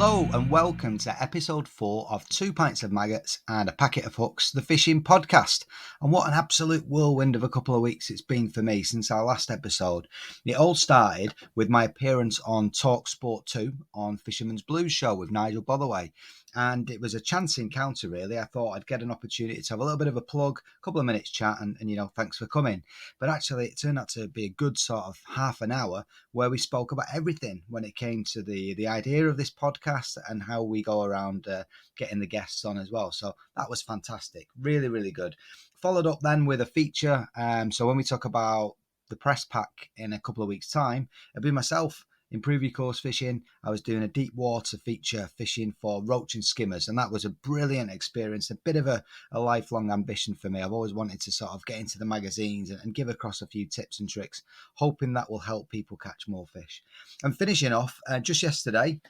Hello and welcome to episode 4 of 2 Pints of Maggots and a Packet of Hooks, the fishing podcast. And what an absolute whirlwind of a couple of weeks it's been for me since our last episode. It all started with my appearance on Talk Sport 2 on Fisherman's Blues show with Nigel Botherway. And it was a chance encounter, really. I thought I'd get an opportunity to have a little bit of a plug, a couple of minutes chat, and thanks for coming. But actually, it turned out to be a good sort of half an hour where we spoke about everything when it came to the idea of this podcast and how we go around getting the guests on as well. So that was fantastic. Really, really good. Followed up then with a feature. So when we talk about the press pack in a couple of weeks' time, it'll be myself in preview course fishing. I was doing a deep water feature fishing for roach and skimmers, and that was a brilliant experience, a bit of a lifelong ambition for me. I've always wanted to sort of get into the magazines and give across a few tips and tricks, hoping that will help people catch more fish. And finishing off just yesterday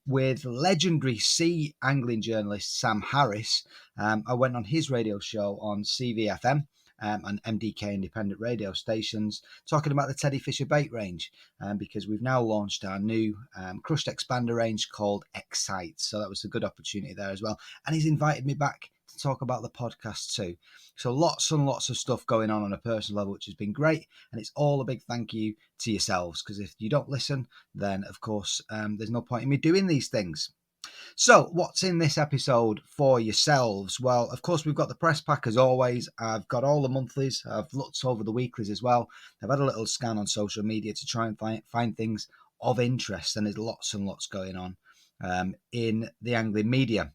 with legendary sea angling journalist Sam Harris. I went on his radio show on CVFM. And MDK independent radio stations, talking about the Teddy Fisher bait range, because we've now launched our new crushed expander range called Excite. So that was a good opportunity there as well. And he's invited me back to talk about the podcast too. So lots and lots of stuff going on a personal level, which has been great. And it's all a big thank you to yourselves, because if you don't listen, then of course there's no point in me doing these things. So, what's in this episode for yourselves? Well, of course, we've got the press pack as always. I've got all the monthlies. I've looked over the weeklies as well. I've had a little scan on social media to try and find things of interest, and there's lots and lots going on in the angling media.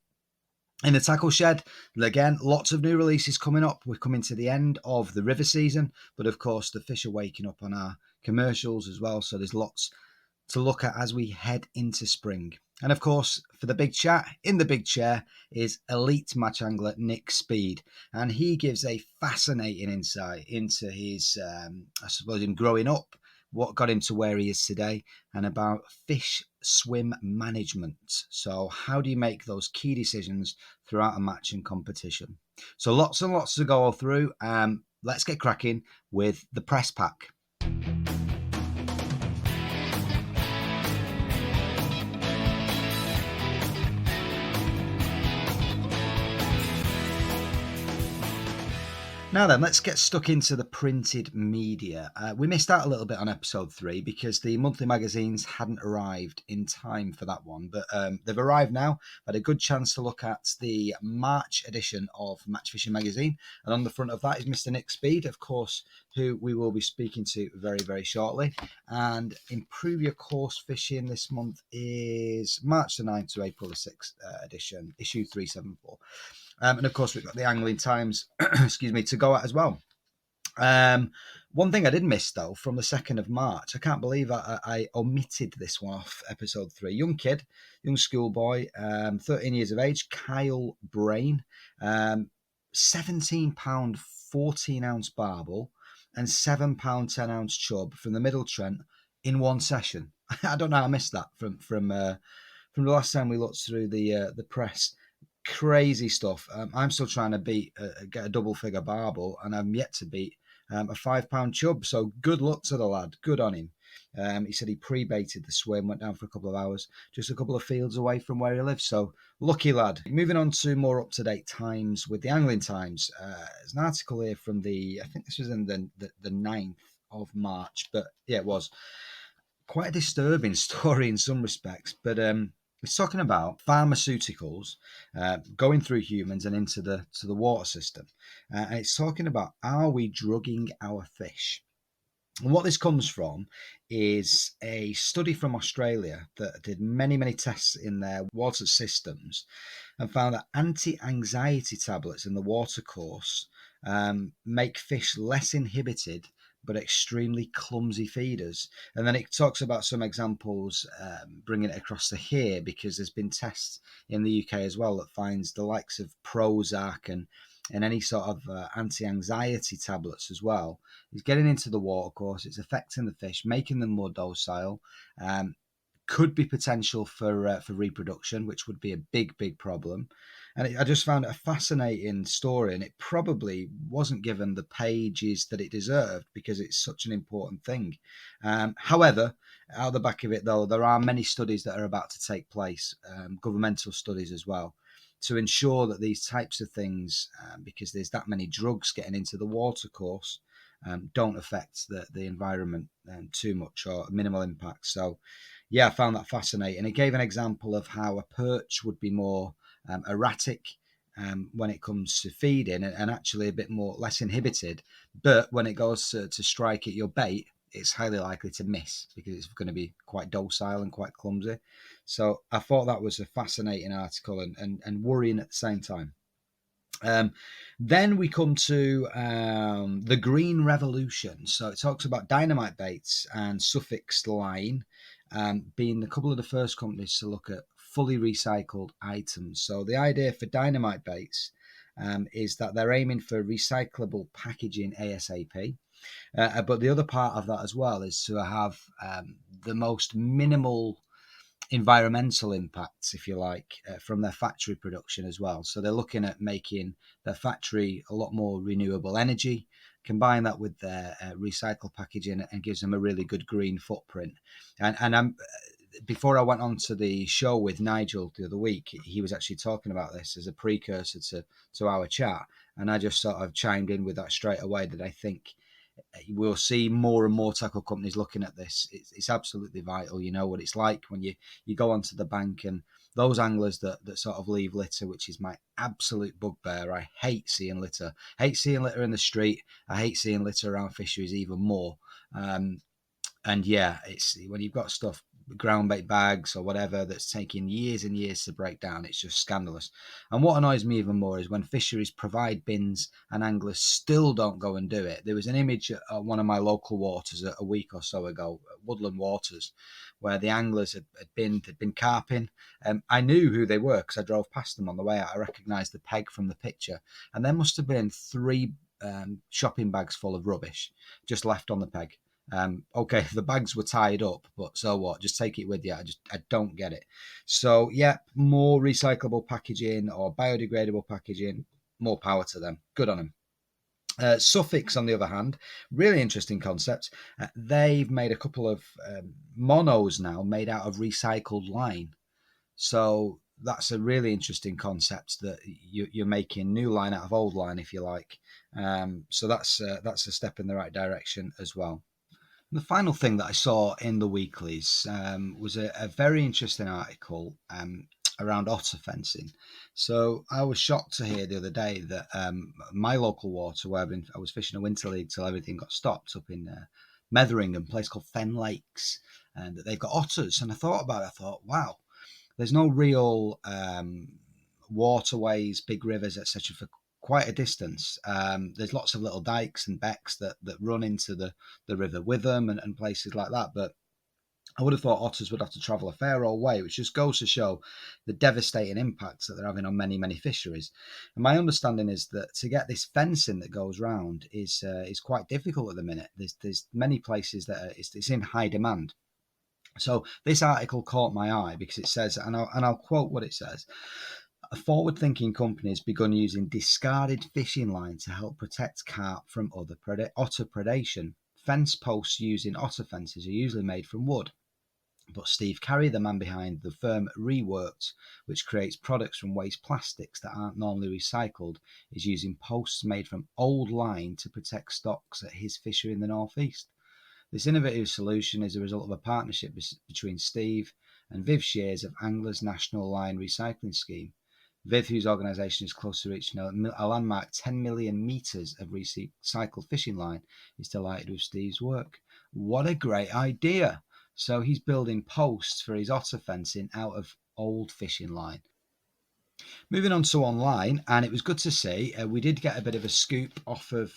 In the tackle shed, again, lots of new releases coming up. We're coming to the end of the river season, but of course, the fish are waking up on our commercials as well. So there's lots to look at as we head into spring. And of course, for the big chat, in the big chair is elite match angler Nick Speed. And he gives a fascinating insight into his, I suppose, him growing up, what got him to where he is today, and about fish swim management. So how do you make those key decisions throughout a match and competition? So lots and lots to go through. Let's get cracking with the press pack. Now then, let's get stuck into the printed media. We missed out a little bit on episode 3 because the monthly magazines hadn't arrived in time for that one, but they've arrived now. I've had a good chance to look at the March edition of Matchfishing magazine, and on the front of that is Mr. Nick Speed, of course, who we will be speaking to very, very shortly. And Improve Your Course Fishing this month is March the 9th to April the 6th edition, issue 374. And of course, we've got the Angling Times, to go at as well. One thing I did miss, though, from the 2nd of March, I can't believe I omitted this one off episode 3. Young kid, young schoolboy, 13 years of age, Kyle Brain, 17 pound 14 ounce barbel and 7 pound 10 ounce chub from the Middle Trent in one session. I don't know how I missed that from the last time we looked through the press. Crazy stuff. I'm still trying to get a double figure barbel, and I'm yet to beat a 5 pound chub. So good luck to the lad. Good on him. He said he pre-baited the swim, went down for a couple of hours, just a couple of fields away from where he lives. So lucky lad. Moving on to more up-to-date times with the Angling Times. There's an article here from I think this was in the 9th of March, but yeah, it was quite a disturbing story in some respects. But it's talking about pharmaceuticals going through humans and into the water system. And it's talking about, are we drugging our fish? And what this comes from is a study from Australia that did many, many tests in their water systems and found that anti-anxiety tablets in the water course make fish less inhibited but extremely clumsy feeders. And then it talks about some examples, bringing it across to here, because there's been tests in the UK as well that finds the likes of Prozac and any sort of anti-anxiety tablets as well is getting into the water course. It's affecting the fish, making them more docile. Could be potential for reproduction, which would be a big, big problem. And I just found it a fascinating story, and it probably wasn't given the pages that it deserved because it's such an important thing. However, out the back of it, though, there are many studies that are about to take place, governmental studies as well, to ensure that these types of things, because there's that many drugs getting into the water course, don't affect the environment too much or minimal impact. So, yeah, I found that fascinating. It gave an example of how a perch would be more erratic when it comes to feeding and actually a bit more less inhibited. But when it goes to strike at your bait, it's highly likely to miss because it's going to be quite docile and quite clumsy. So I thought that was a fascinating article and worrying at the same time. Then we come to the Green Revolution. So it talks about Dynamite baits and suffixed line being a couple of the first companies to look at fully recycled items. So the idea for Dynamite baits is that they're aiming for recyclable packaging ASAP. But the other part of that as well is to have the most minimal environmental impacts, if you like, from their factory production as well. So they're looking at making their factory a lot more renewable energy, combine that with their recycled packaging, and gives them a really good green footprint. And I'm before I went on to the show with Nigel the other week, he was actually talking about this as a precursor to our chat, and I just sort of chimed in with that straight away that I think we'll see more and more tackle companies looking at this. It's absolutely vital. You know what it's like when you go onto the bank and those anglers that sort of leave litter, which is my absolute bugbear. I hate seeing litter. I hate seeing litter in the street. I hate seeing litter around fisheries even more. And yeah, it's when you've got stuff, ground bait bags or whatever, that's taking years and years to break down. It's just scandalous. And what annoys me even more is when fisheries provide bins and anglers still don't go and do it. There was an image at one of my local waters a week or so ago, Woodland Waters, where the anglers had been carping. I knew who they were because I drove past them on the way out. I recognised the peg from the picture, and there must have been 3 shopping bags full of rubbish just left on the peg. Okay, the bags were tied up, but so what? Just take it with you. I don't get it. So yeah, more recyclable packaging or biodegradable packaging, more power to them. Good on them. Suffix, on the other hand, really interesting concept. They've made a couple of monos now made out of recycled line. So that's a really interesting concept that you're making new line out of old line, if you like. So that's a step in the right direction as well. The final thing that I saw in the weeklies was a very interesting article around otter fencing. So I was shocked to hear the other day that my local water, where I was fishing a winter league till everything got stopped up in Metheringham, a place called Fen Lakes, and that they've got otters. And I thought about it. I thought, wow, there's no real waterways, big rivers, etc. for quite a distance. There's lots of little dikes and becks that run into the river Witham and places like that. But I would have thought otters would have to travel a fair old way, which just goes to show the devastating impacts that they're having on many, many fisheries. And my understanding is that to get this fencing that goes round is quite difficult at the minute. There's many places that it's in high demand. So this article caught my eye because it says, and I'll quote what it says: a forward-thinking company has begun using discarded fishing line to help protect carp from otter predation. Fence posts using otter fences are usually made from wood. But Steve Carey, the man behind the firm Reworked, which creates products from waste plastics that aren't normally recycled, is using posts made from old line to protect stocks at his fishery in the northeast. This innovative solution is a result of a partnership between Steve and Viv Shears of Anglers National Line Recycling Scheme. Viv, whose organisation is close to reaching a landmark 10 million metres of recycled fishing line, is delighted with Steve's work. What a great idea! So he's building posts for his otter fencing out of old fishing line. Moving on to online, and it was good to see, we did get a bit of a scoop off of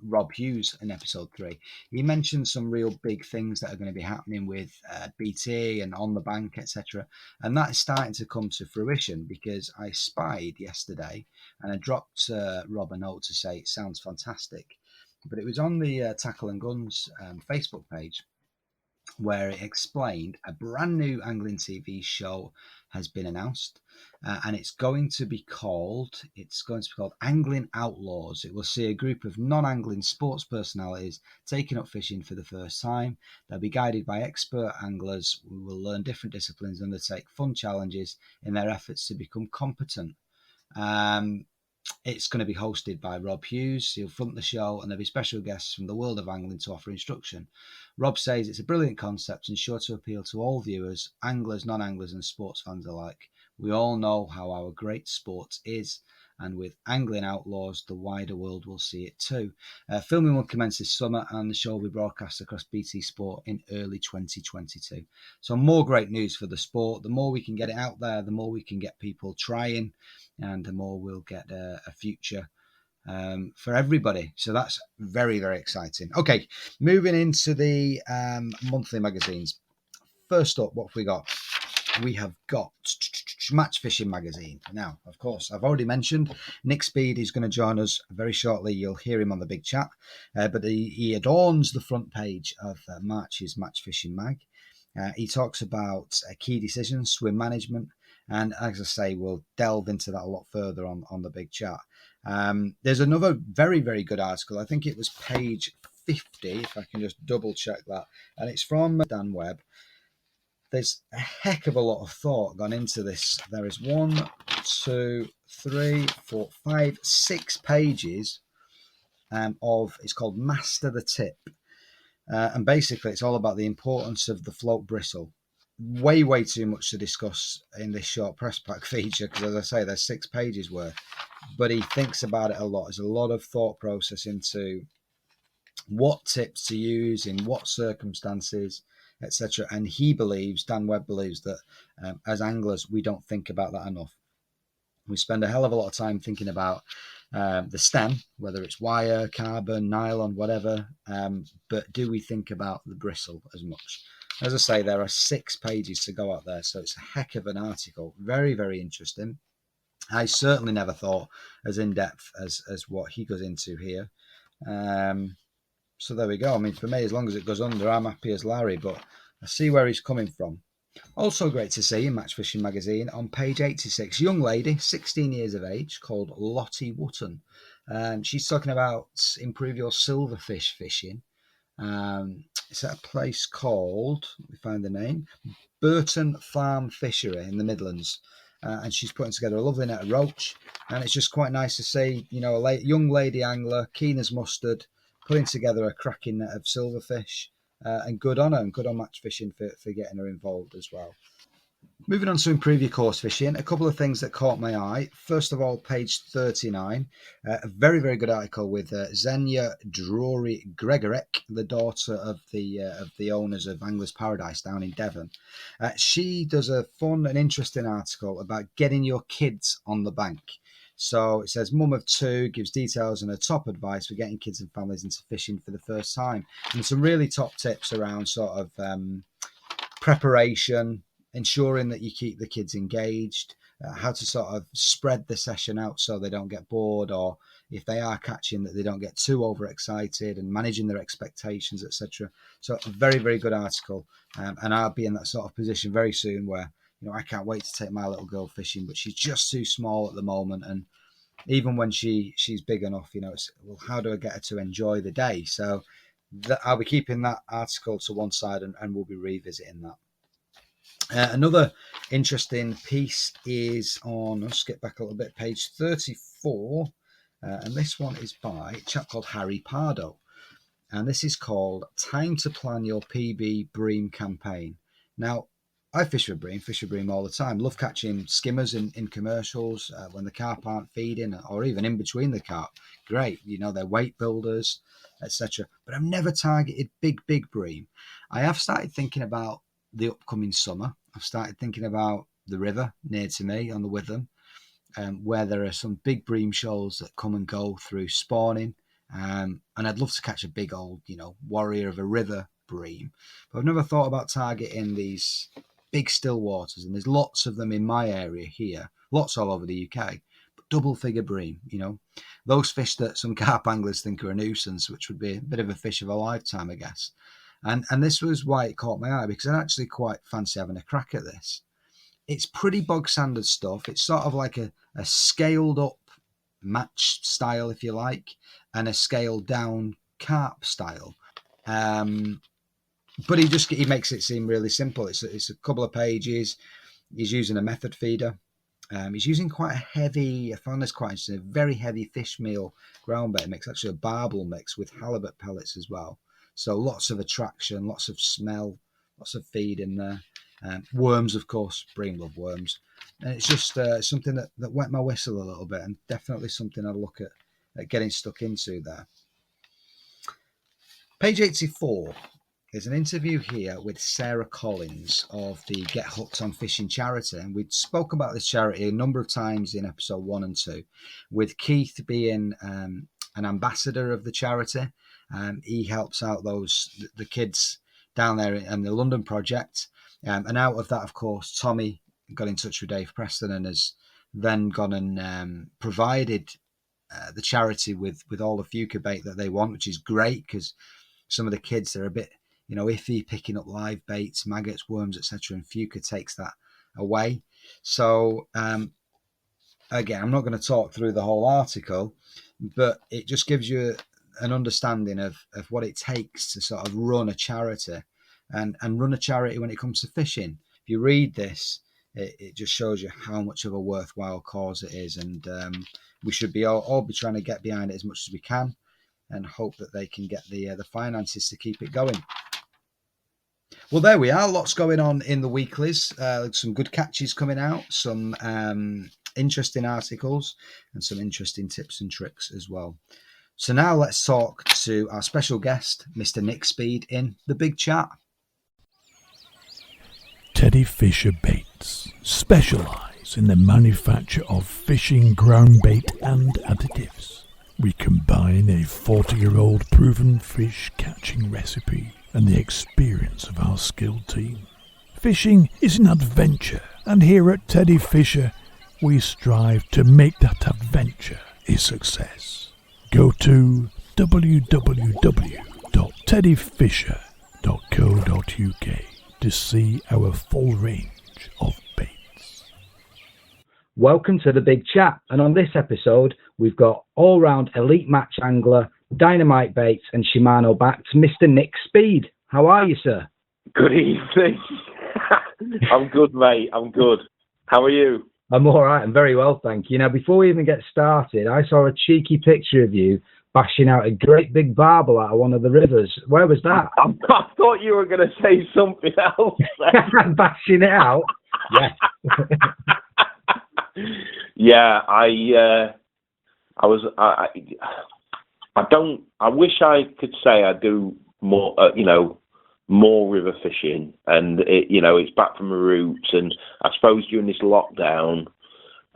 Rob Hughes in episode 3. He mentioned some real big things that are going to be happening with BT and On the Bank, etc. And that is starting to come to fruition because I spied yesterday and I dropped Rob a note to say it sounds fantastic. But it was on the Tackle and Guns Facebook page. where it explained a brand new angling TV show has been announced, and it's going to be called Angling Outlaws. It will see a group of non-angling sports personalities taking up fishing for the first time. They'll be guided by expert anglers who will learn different disciplines and undertake fun challenges in their efforts to become competent. It's going to be hosted by Rob Hughes. He'll front the show, and there'll be special guests from the world of angling to offer instruction. Rob says it's a brilliant concept and sure to appeal to all viewers, anglers, non-anglers, and sports fans alike. We all know how our great sport is, and with Angling Outlaws, the wider world will see it too. Filming will commence this summer, and the show will be broadcast across BT Sport in early 2022. So more great news for the sport. The more we can get it out there, the more we can get people trying, and the more we'll get a future for everybody. So that's very, very exciting. Okay, moving into the monthly magazines. First up, what have we got? We have got Matchfishing magazine. Now, of course, I've already mentioned Nick Speed is going to join us very shortly. You'll hear him on the big chat. But he adorns the front page of March's Matchfishing mag. He talks about key decisions, swim management, and as I say, we'll delve into that a lot further on the big chat. There's another very, very good article. I think it was page 50, if I can just double check that. And it's from Dan Webb. There's a heck of a lot of thought gone into this. There is 1, 2, 3, 4, 5, 6 pages of, it's called Master the Tip. And basically it's all about the importance of the float bristle. Way too much to discuss in this short press pack feature, because as I say, there's 6 pages worth. But he thinks about it a lot. There's a lot of thought process into what tips to use, in what circumstances, etc. And he believes, Dan Webb believes, that as anglers, we don't think about that enough. We spend a hell of a lot of time thinking about the stem, whether it's wire, carbon, nylon, whatever, but do we think about the bristle as much? As I say, there are 6 pages to go out there, so it's a heck of an article. Very, very interesting. I certainly never thought as in-depth as what he goes into here. So there we go. I mean, for me, as long as it goes under, I'm happy as Larry, but I see where he's coming from. Also great to see in Matchfishing magazine on page 86, young lady, 16 years of age, called Lottie Wotton. She's talking about improve your silverfish fishing. It's at a place called, let me find the name, Burton Farm Fishery in the Midlands. And she's putting together a lovely net of roach. And it's just quite nice to see, you know, a young lady angler, keen as mustard, putting together a cracking net of silverfish. And good on her, and good on Matchfishing for getting her involved as well. Moving on to improve your course fishing, a couple of things that caught my eye. First of all, page 39, a very, very good article with Xenia Drury Gregorek, the daughter of the owners of Anglers Paradise down in Devon. She does a fun and interesting article about getting your kids on the bank. So it says, mum of 2 gives details and her top advice for getting kids and families into fishing for the first time. And some really top tips around sort of preparation, ensuring that you keep the kids engaged, how to sort of spread the session out so they don't get bored, or if they are catching, that they don't get too overexcited, and managing their expectations, etc. So a very, very good article. And I'll be in that sort of position very soon where, you know, I can't wait to take my little girl fishing, but she's just too small at the moment. And even when she's big enough, you know, it's, well, how do I get her to enjoy the day? So I'll be keeping that article to one side, and we'll be revisiting that. Another interesting piece is on, let's skip back a little bit, page 34. And this one is by a chap called Harry Pardo. And this is called Time to Plan Your PB Bream Campaign. Now, I fish for bream all the time. Love catching skimmers in commercials when the carp aren't feeding, or even in between the carp. Great, you know, they're weight builders, etc. But I've never targeted big bream. I have started thinking about the upcoming summer. I've started thinking about the river near to me on the Witham, where there are some big bream shoals that come and go through spawning. And I'd love to catch a big old, you know, warrior of a river bream. But I've never thought about targeting these big still waters, and there's lots of them in my area here, lots all over the UK, but double figure bream, you know, those fish that some carp anglers think are a nuisance, which would be a bit of a fish of a lifetime, I guess. And this was why it caught my eye, because I actually quite fancy having a crack at this. It's pretty bog standard stuff. It's sort of like a scaled up match style, if you like, and a scaled down carp style. But he makes it seem really simple. It's a couple of pages. He's using a method feeder. He's using quite a heavy, I found this quite interesting, a very heavy fish meal ground bait mix, actually a barbel mix with halibut pellets as well. So lots of attraction, lots of smell, lots of feed in there. Worms, of course, Bream love worms. And it's just something that wet my whistle a little bit, and definitely something I'd look at getting stuck into there. Page 84 is an interview here with Sarah Collins of the Get Hooked on Fishing charity. And we'd spoke about this charity a number of times in episode 1 and 2, with Keith being an ambassador of the charity. He helps out the kids down there in the London project. And out of that, of course, Tommy got in touch with Dave Preston and has then gone and provided the charity with all the Fuca bait that they want, which is great, because some of the kids, they're a bit, iffy picking up live baits, maggots, worms, etc. And Fuca takes that away. So, again, I'm not going to talk through the whole article, but it just gives you an understanding of what it takes to sort of run a charity and run a charity when it comes to fishing. If you read this, it just shows you how much of a worthwhile cause it is. And we should be all be trying to get behind it as much as we can and hope that they can get the finances to keep it going. Well, there we are. Lots going on in the weeklies. Some good catches coming out, some interesting articles, and some interesting tips and tricks as well. So now let's talk to our special guest, Mr. Nick Speed, in the big chat. Teddy Fisher Baits specialise in the manufacture of fishing ground bait and additives. We combine a 40-year-old proven fish catching recipe and the experience of our skilled team. Fishing is an adventure, and here at Teddy Fisher, we strive to make that adventure a success. Go to www.teddyfisher.co.uk to see our full range of baits. Welcome to the big chat, and on this episode, we've got all-round elite match angler, Dynamite baits and Shimano backed Mr. Nick Speed. How are you, sir? Good evening. I'm good, mate. I'm good. How are you? I'm all right. I'm very well, thank you. Now, before we even get started, I saw a cheeky picture of you bashing out a great big barbel out of one of the rivers. Where was that? I thought you were going to say something else. Bashing it out? Yeah. Yeah, I wish I could say I do more, more river fishing, and it's back from my roots. And I suppose during this lockdown,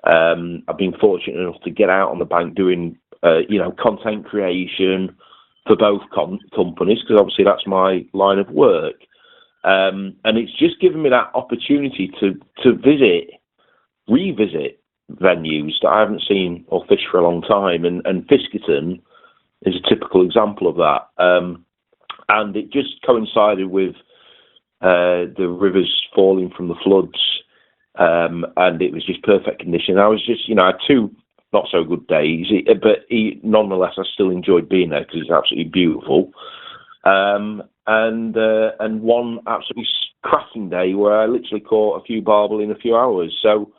I've been fortunate enough to get out on the bank doing, content creation for both companies, because obviously that's my line of work. And it's just given me that opportunity to revisit venues that I haven't seen or fished for a long time, and Fiskerton is a typical example of that. And it just coincided with the rivers falling from the floods, and it was just perfect condition. I was just, I had two not so good days, but nonetheless, I still enjoyed being there because it's absolutely beautiful. And one absolutely cracking day where I literally caught a few barbel in a few hours. So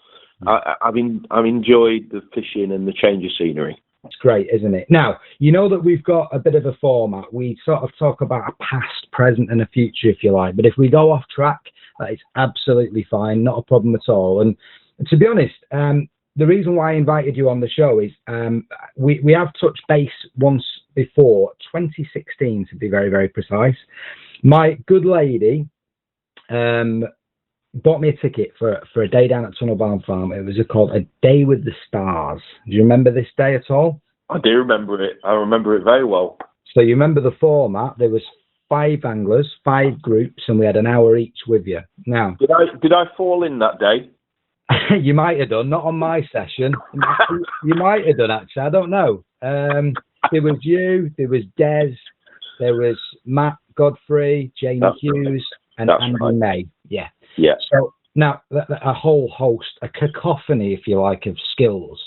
I've enjoyed the fishing and the change of scenery. It's great, isn't it? Now, you know that we've got a bit of a format. We sort of talk about a past, present, and a future, if you like. But if we go off track, that is absolutely fine, not a problem at all. And to be honest, the reason why I invited you on the show is we have touched base once before, 2016 to be very, very precise. My good lady bought me a ticket for a day down at Tunnelbarn Farm. It was called A Day with the Stars. Do you remember this day at all? I do remember it. I remember it very well. So you remember the format? There was 5 anglers, 5 groups, and we had an hour each with you. Now, did I fall in that day? You might have done, not on my session. You might have done, actually. I don't know. There was you, there was Des, there was Matt, Godfrey, Jamie Hughes, and Andy right. May. Yeah. Yeah. So now a whole host, a cacophony, if you like, of skills.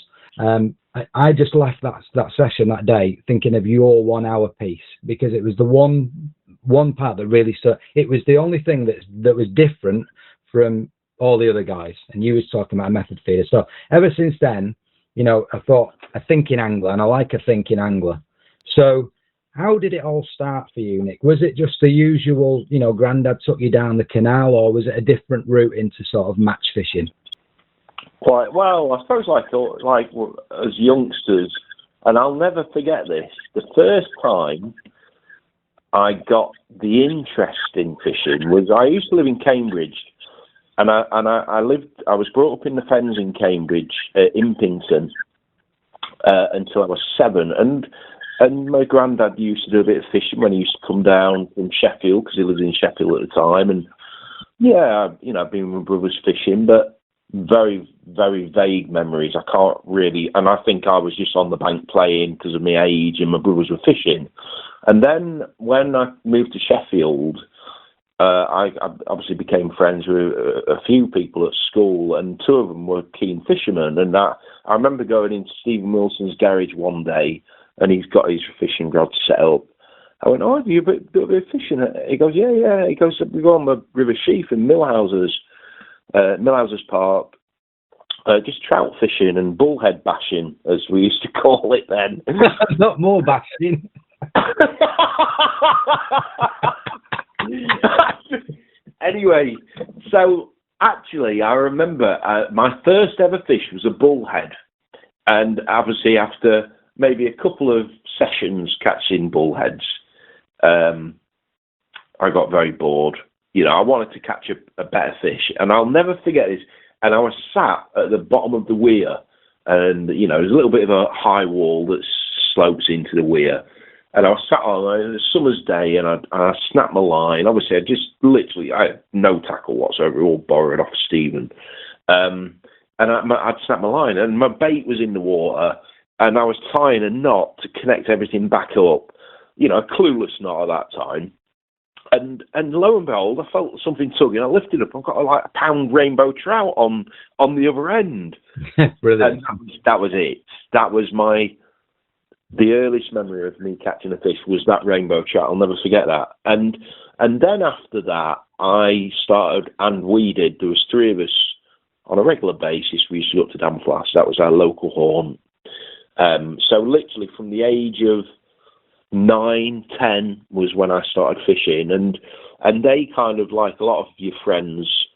I just left that session that day thinking of your 1 hour piece, because it was the one part that really stood. It was the only thing that was different from all the other guys. And you was talking about a method feeder. So ever since then, I thought a thinking angler, and I like a thinking angler. So how did it all start for you, Nick? Was it just the usual, Grandad took you down the canal, or was it a different route into sort of match fishing? Quite well, I suppose like as youngsters, and I'll never forget this, the first time I got the interest in fishing was, I used to live in Cambridge, and I was brought up in the fens in Cambridge, in Pints, until I was 7, and my granddad used to do a bit of fishing when he used to come down from Sheffield, because he lived in Sheffield at the time, and yeah, I've been with my brothers fishing, but very, very vague memories. I can't really, and I think I was just on the bank playing because of my age, and my brothers were fishing. And then when I moved to Sheffield, I obviously became friends with a few people at school, and 2 of them were keen fishermen. And I remember going into Stephen Wilson's garage one day, and he's got his fishing rod set up. I went, "Oh, have you do a bit of fishing?" He goes, "Yeah." He goes, "We go on the River Sheaf in Millhouses Park, just trout fishing and bullhead bashing, as we used to call it then." Not more bashing. Anyway, so actually, I remember my first ever fish was a bullhead, and obviously after maybe a couple of sessions catching bullheads, I got very bored. I wanted to catch a better fish, and I'll never forget this. And I was sat at the bottom of the weir, and there's a little bit of a high wall that slopes into the weir, and I was sat on a summer's day, and I snapped my line. Obviously, I had no tackle whatsoever, all borrowed off Stephen, and I'd snapped my line, and my bait was in the water, and I was tying a knot to connect everything back up. A clueless knot at that time. And lo and behold, I felt something tugging. I lifted up. I've got a pound rainbow trout on the other end. Brilliant. And that was it. That was the earliest memory of me catching a fish was that rainbow trout. I'll never forget that. And then after that, I started, and we did. There was 3 of us on a regular basis. We used to go up to Damflass. That was our local haunt. So literally from the age of 9, 10 was when I started fishing, and they kind of, like a lot of your friends,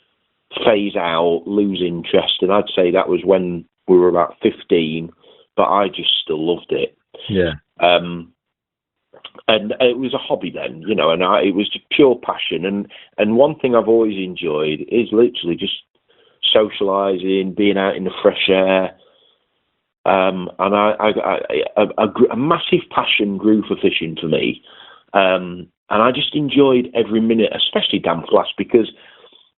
phase out, lose interest, and I'd say that was when we were about 15, but I just still loved it. Yeah. And it was a hobby then, and it was just pure passion, and one thing I've always enjoyed is literally just socialising, being out in the fresh air. And a massive passion grew for fishing for me, and I just enjoyed every minute, especially Damflass, because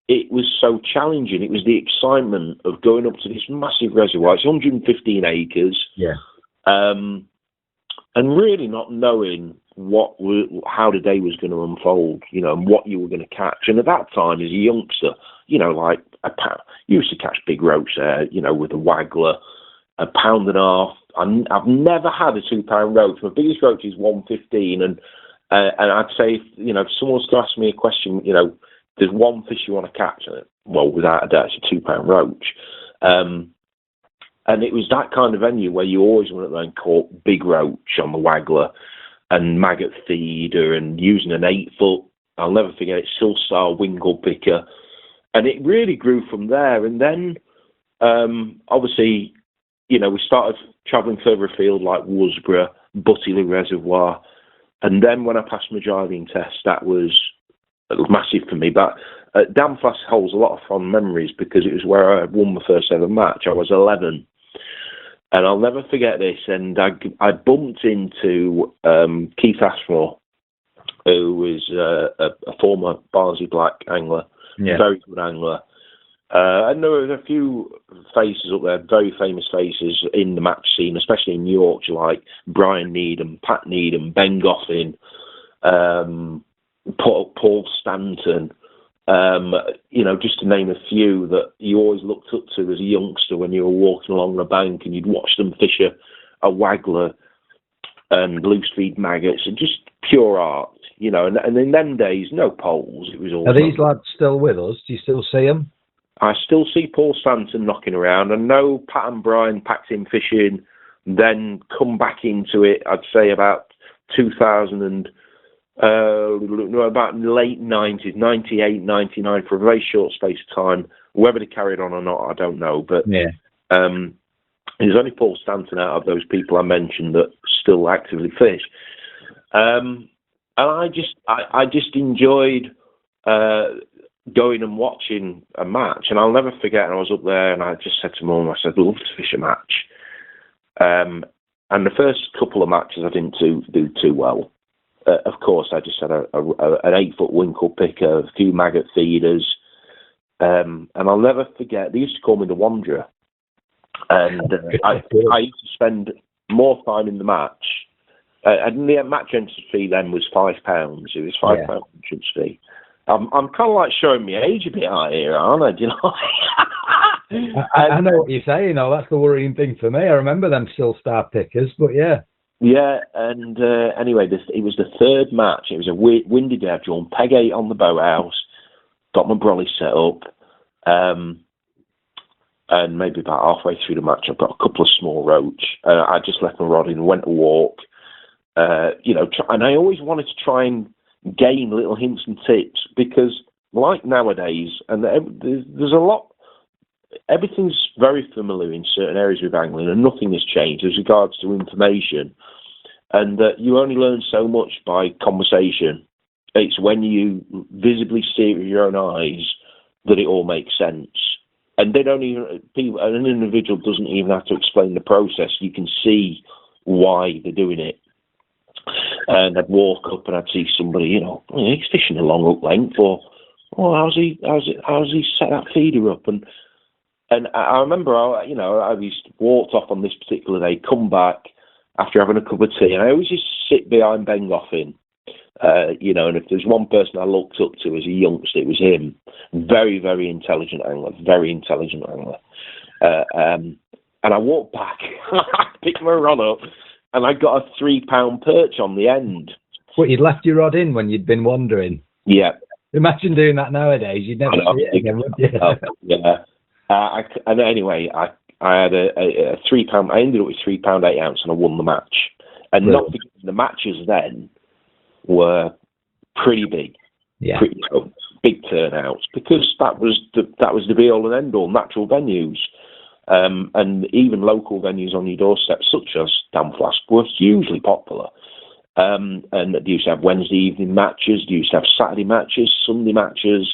it was so challenging. It was the excitement of going up to this massive reservoir. It's 115 acres, and really not knowing how the day was going to unfold, and what you were going to catch. And at that time, as a youngster, you used to catch big roach there, with a waggler. £1.5 pound. I've never had a £2 roach. My biggest roach is 115, and I'd say if someone was to ask me a question, there's one fish you want to catch, well, without a doubt, it's a £2 roach. And it was that kind of venue where you always went there and caught big roach on the waggler and maggot feeder, and using an 8-foot. I'll never forget it, Silstar Wingle picker, and it really grew from there. And then obviously, we started travelling further afield, like Worsborough, Butterley Reservoir. And then when I passed my driving test, that was massive for me. But Damflass holds a lot of fond memories because it was where I won my first ever match. I was 11. And I'll never forget this. And I bumped into Keith Ashmore, who was a former Barnsley Black angler, very good angler. And there were a few faces up there, very famous faces in the match scene, especially in Yorkshire, like Brian Needham, Pat Needham, Ben Goffin, Paul Stanton, just to name a few that you always looked up to as a youngster when you were walking along the bank and you'd watch them fish a waggler and loose feed maggots, and just pure art, and in them days, no poles. It was all. Are these lads still with us? Do you still see them? I still see Paul Stanton knocking around. I know Pat and Brian packed in fishing, then come back into it, I'd say about 2000 and about late 90s, 98, 99, for a very short space of time. Whether they carried on or not, I don't know. But yeah. There's only Paul Stanton out of those people I mentioned that still actively fish. And I just enjoyed going and watching a match. And I'll never forget, I was up there and I just said to Mum, I said, I'd love to fish a match. And the first couple of matches I didn't do too well. Of course, I just had an 8-foot winkle picker, a few maggot feeders. And I'll never forget, they used to call me the Wanderer. And I used to spend more time in the match. And the match entrance fee then was £5. It was £5 entrance fee. I'm kind of like showing my age a bit out here, aren't I? Do you know? I know what you're saying. That's the worrying thing for me. I remember them still star pickers, but yeah. Yeah, and anyway, it was the third match. It was a windy day. I've drawn peg 8 on the boathouse, got my brolly set up, and maybe about halfway through the match, I've got a couple of small roach. I just left my rod in and went to walk. And I always wanted to try and gain little hints and tips, because like nowadays, and there's a lot, everything's very familiar in certain areas with angling, and nothing has changed as regards to information, and you only learn so much by conversation. It's when you visibly see it with your own eyes that it all makes sense. And they don't even, an individual doesn't even have to explain the process. You can see why they're doing it. And I'd walk up and I'd see somebody, he's fishing a long hook length, or how's he set that feeder up? And I remember, I walked off on this particular day, come back after having a cup of tea, and I always just sit behind Ben Goffin, and if there's one person I looked up to as a youngster, it was him. Very, very intelligent angler, and I walked back, picked my rod up, and I got a 3-pound perch on the end. What, you'd left your rod in when you'd been wandering? Yeah. Imagine doing that nowadays. You'd never see it again, would you? Yeah. And anyway, I had a 3-pound. I ended up with 3 pound 8 ounce, and I won the match. And not because the matches then were pretty big, big turnouts, because that was the be all and end all. Natural venues, and even local venues on your doorstep, such as Damflask, were hugely popular. And they used to have Wednesday evening matches. They used to have Saturday matches, Sunday matches.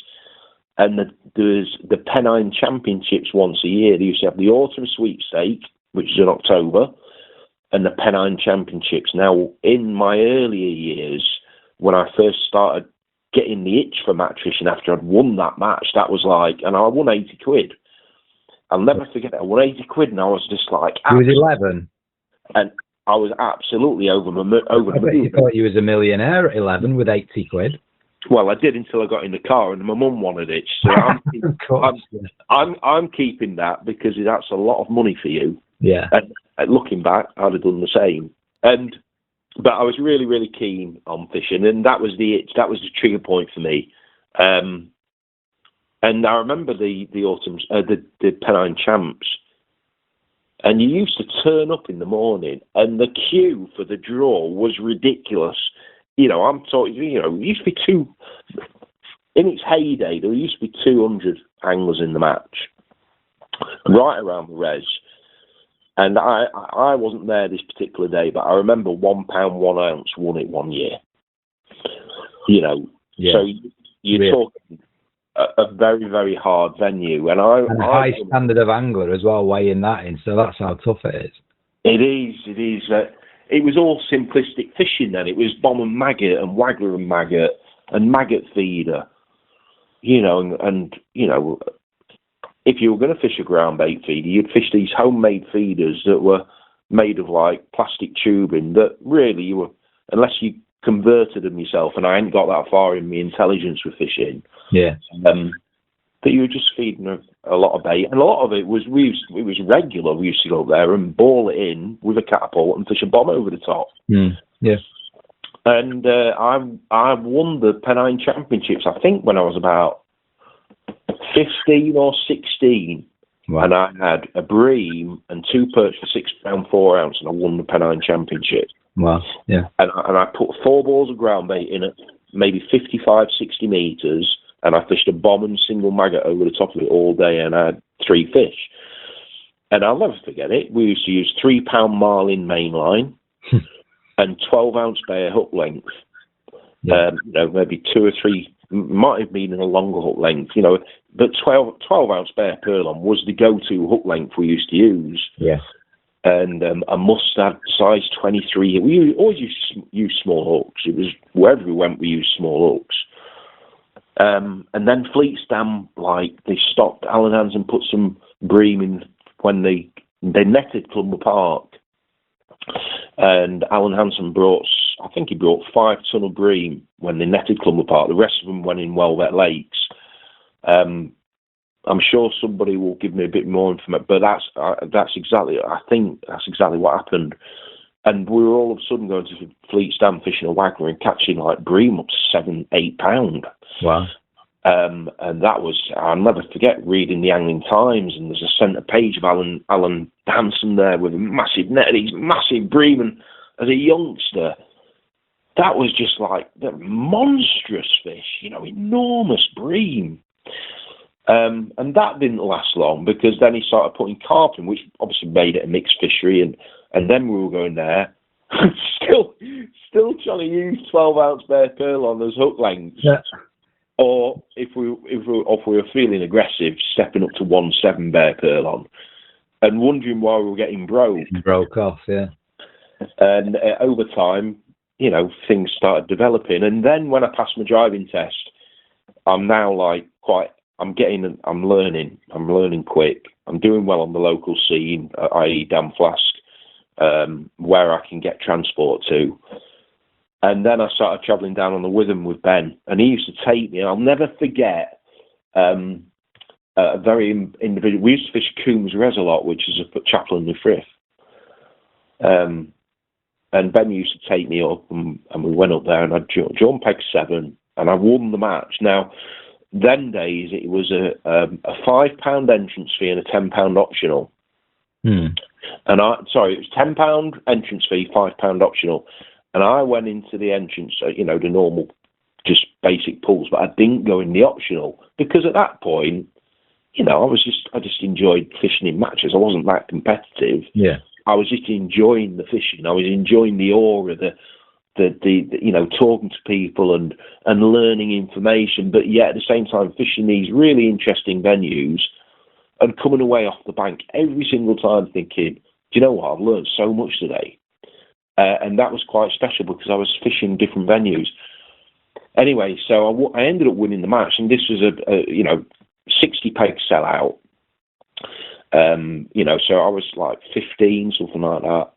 And there's the Pennine Championships once a year. They used to have the Autumn Sweepstake, which is in October, and the Pennine Championships. Now, in my earlier years, when I first started getting the itch for match fishing after I'd won that match, that was like, and I won 80 quid. I'll never forget it. I won 80 quid, and I was just like... You was 11? And I was absolutely over the moon. I bet you thought you was a millionaire at 11 with 80 quid. Well, I did until I got in the car, and my mum wanted it. So I'm keeping that, because that's a lot of money for you. Yeah. And looking back, I'd have done the same. But I was really, really keen on fishing, and that was the trigger point for me. And I remember the autumns, the Pennine Champs, and you used to turn up in the morning, and the queue for the draw was ridiculous. I'm talking, it used to be in its heyday, there used to be 200 anglers in the match, right around the res. And I wasn't there this particular day, but I remember £1 1 ounce won it one year. So you're talking a very, very hard venue. And a high standard of angler as well, weighing that in, so that's how tough it is. It is. It was all simplistic fishing then. It was bomb and maggot and waggler and maggot feeder, and if you were going to fish a ground bait feeder, you'd fish these homemade feeders that were made of like plastic tubing that really unless you converted of myself, and I hadn't got that far in my intelligence with fishing. Yeah. But you were just feeding a lot of bait, and a lot of it was it was regular. We used to go up there and ball it in with a catapult and fish a bomb over the top. Yeah. And I won the Pennine Championships, I think, when I was about 15 or 16. Wow. And I had a bream and 2 perch for £6 4 ounce, and I won the Pennine Championship. Wow, yeah. And I put 4 balls of ground bait in at maybe 55, 60 metres, and I fished a bomb and single maggot over the top of it all day, and I had 3 fish. And I'll never forget it. We used to use £3 marlin mainline and 12-ounce bear hook length. Yeah. Maybe 2 or 3, might have been in a longer hook length, but 12-ounce bear purlon was the go-to hook length we used to use. Yeah. And a mustard size 23. We always used to use small hooks. It was wherever we went, we used small hooks. And then Fleet's Dam, they stopped. Alan Hansen put some bream in when they netted Clumber Park. And Alan Hansen brought 5 ton of bream when they netted Clumber Park. The rest of them went in Welvet Lakes. I'm sure somebody will give me a bit more information, but that's exactly what happened. And we were all of a sudden going to Fleet's Dam fishing a wagner and catching bream up to £7-8 pound. Wow. And that was, I'll never forget reading the Angling Times, and there's a centre page of Alan Hansen there with a massive net, these massive bream, and as a youngster, that was just the monstrous fish, enormous bream. And that didn't last long, because then he started putting carp in, which obviously made it a mixed fishery, and then we were going there, still trying to use 12-ounce bear purlon as hook lengths. Yeah. Or if we were feeling aggressive, stepping up to 1.7 bear purlon, and wondering why we were getting broke. Broke off, yeah. And over time, things started developing. And then when I passed my driving test, I'm now I'm learning quick. I'm doing well on the local scene, i.e. Dam Flask, where I can get transport to. And then I started travelling down on the Witham with Ben, and he used to take me. I'll never forget a very individual. We used to fish Coombs Res a lot, which is up at Chapel in the Frith. And Ben used to take me up, and we went up there, and I'd John Peg 7, and I won the match. Now, them days, it was a £5 entrance fee and a £10 optional. And it was £10 entrance fee, £5 optional. And I went into the entrance, the normal, just basic pools, but I didn't go in the optional, because at that point, I just enjoyed fishing in matches. I wasn't that competitive. Yeah. I was just enjoying the fishing. I was enjoying the aura, the talking to people and learning information, but yet at the same time fishing these really interesting venues and coming away off the bank every single time thinking, do you know what, I've learned so much today. And that was quite special, because I was fishing different venues. Anyway, so I ended up winning the match, and this was a 60 peg sellout. So I was 15, something like that.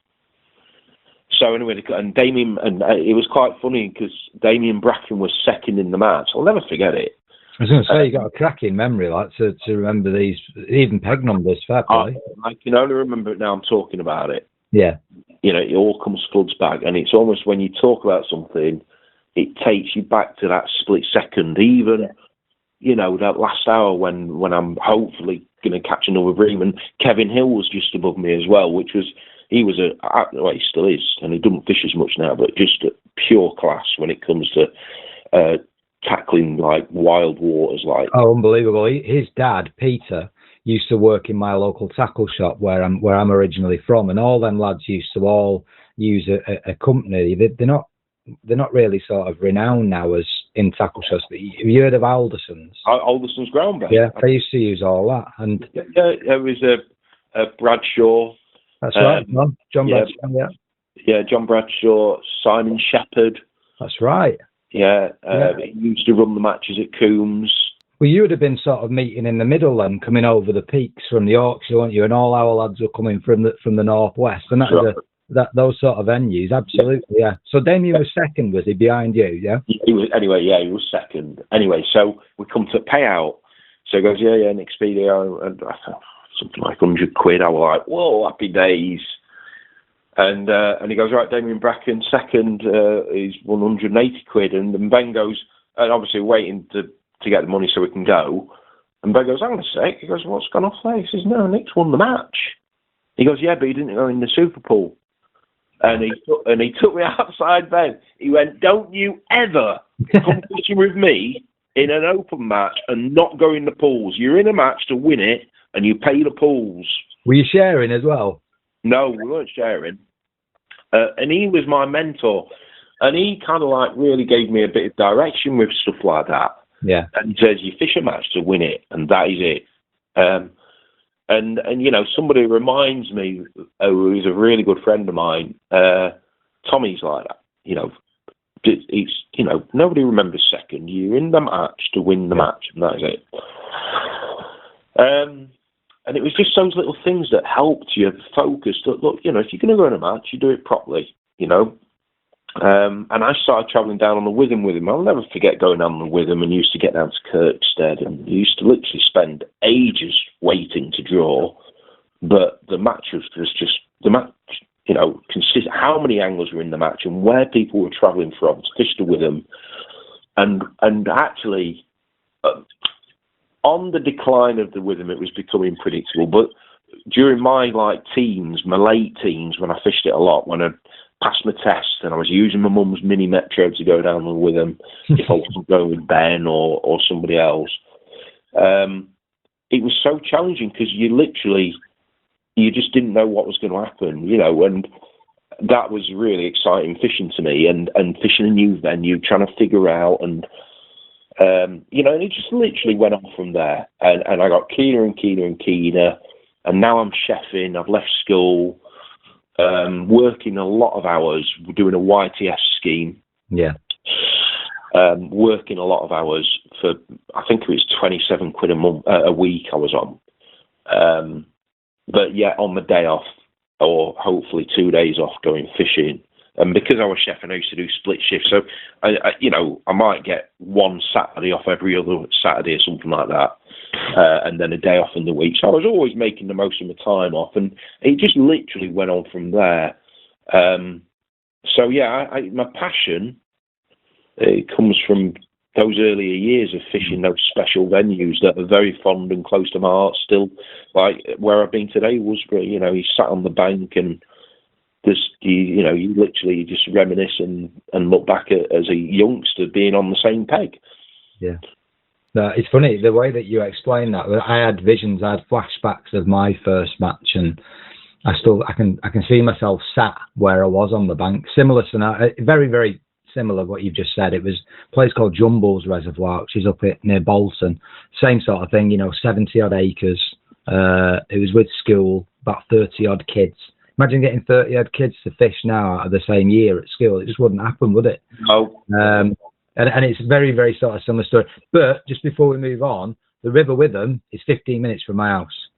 So anyway, and Damien, and it was quite funny, because Damien Bracken was second in the match. I'll never forget it. I was going to say, you got a cracking memory, to remember these, even peg numbers, fair play. I can only remember it now I'm talking about it. Yeah. It all comes floods back, and it's almost when you talk about something, it takes you back to that split second, even, that last hour when I'm hopefully going to catch another bream. And Kevin Hill was just above me as well, he still is, and he doesn't fish as much now, but just a pure class when it comes to tackling wild waters. Oh, unbelievable. His dad, Peter, used to work in my local tackle shop where I'm originally from, and all them lads used to all use a company. They're not really sort of renowned now as in tackle shops, but have you heard of Alderson's? Alderson's ground bait. Yeah, they used to use all that. And there was a Bradshaw. That's right, John Bradshaw. Yeah. Yeah, John Bradshaw, Simon Shepherd. That's right. Yeah, he used to run the matches at Coombs. Well, you would have been sort of meeting in the middle then, coming over the peaks from the Yorkshire, weren't you? And all our lads were coming from the northwest, and that was those sort of venues, absolutely, yeah. So Damien was second, was he, behind you? Yeah. He was second. Anyway, so we come to payout. So he goes, yeah, next video, and something like £100. I was like, whoa, happy days. And he goes, right, Damien Bracken, second is £180, and then Ben goes, and obviously waiting to get the money so we can go. And Ben goes, hang on a sec. He goes, what's gone off there? He says, no, Nick's won the match. He goes, yeah, but he didn't go in the Super Pool. And he took me outside Ben. He went, don't you ever come fishing with me in an open match and not go in the pools. You're in a match to win it, and you pay the pools. Were you sharing as well? No, we weren't sharing. And he was my mentor. And he kind of like really gave me a bit of direction with stuff like that. Yeah. And he says, you fish a match to win it, and that is it. And you know, somebody reminds me, who's a really good friend of mine, Tommy's like that. You know, he's, you know, nobody remembers second. You're in the match to win the match, and that is it. And it was just those little things that helped you focus. Look, you know, if you're going to go in a match, you do it properly, you know. And I started travelling down on the Witham with him. I'll never forget going down on the Witham and used to get down to Kirkstead, and you used to literally spend ages waiting to draw. But the match was just the match, you know, consist how many anglers were in the match and where people were travelling from to fish the Witham. And actually, on the decline of the Witham, it was becoming predictable. But during my teens, my late teens, when I fished it a lot, when I passed my test and I was using my mum's mini Metro to go down with them if I wasn't going with Ben or somebody else, it was so challenging because you just didn't know what was going to happen, you know, and that was really exciting fishing to me, and fishing a new venue, trying to figure out, and you know, and it just literally went on from there, and I got keener and keener and keener, and now I'm chefing, I've left school, working a lot of hours, doing a YTS scheme. Yeah. Working a lot of hours for, I think it was £27 a week I was on. But yeah, on the day off, or hopefully 2 days off, going fishing. And because I was chef, I used to do split shifts. So, you know, I might get one Saturday off every other Saturday or something like that. And then a day off in the week. So I was always making the most of my time off. And it just literally went on from there. So, yeah, my passion, it comes from those earlier years of fishing those special venues that are very fond and close to my heart still. Like where I've been today was, you know, you sat on the bank and just, you know, you literally just reminisce and look back as a youngster being on the same peg. Yeah. No, it's funny, the way that you explain that. I had visions, I had flashbacks of my first match, and I can see myself sat where I was on the bank. Similar scenario, very, very similar what you've just said. It was a place called Jumbles Reservoir, which is up near Bolton. Same sort of thing, you know, 70 odd acres. It was with school, about 30 odd kids. Imagine getting 30 odd kids to fish now out of the same year at school. It just wouldn't happen, would it? No. And it's very, very sort of similar story. But just before we move on, the River Witham is 15 minutes from my house.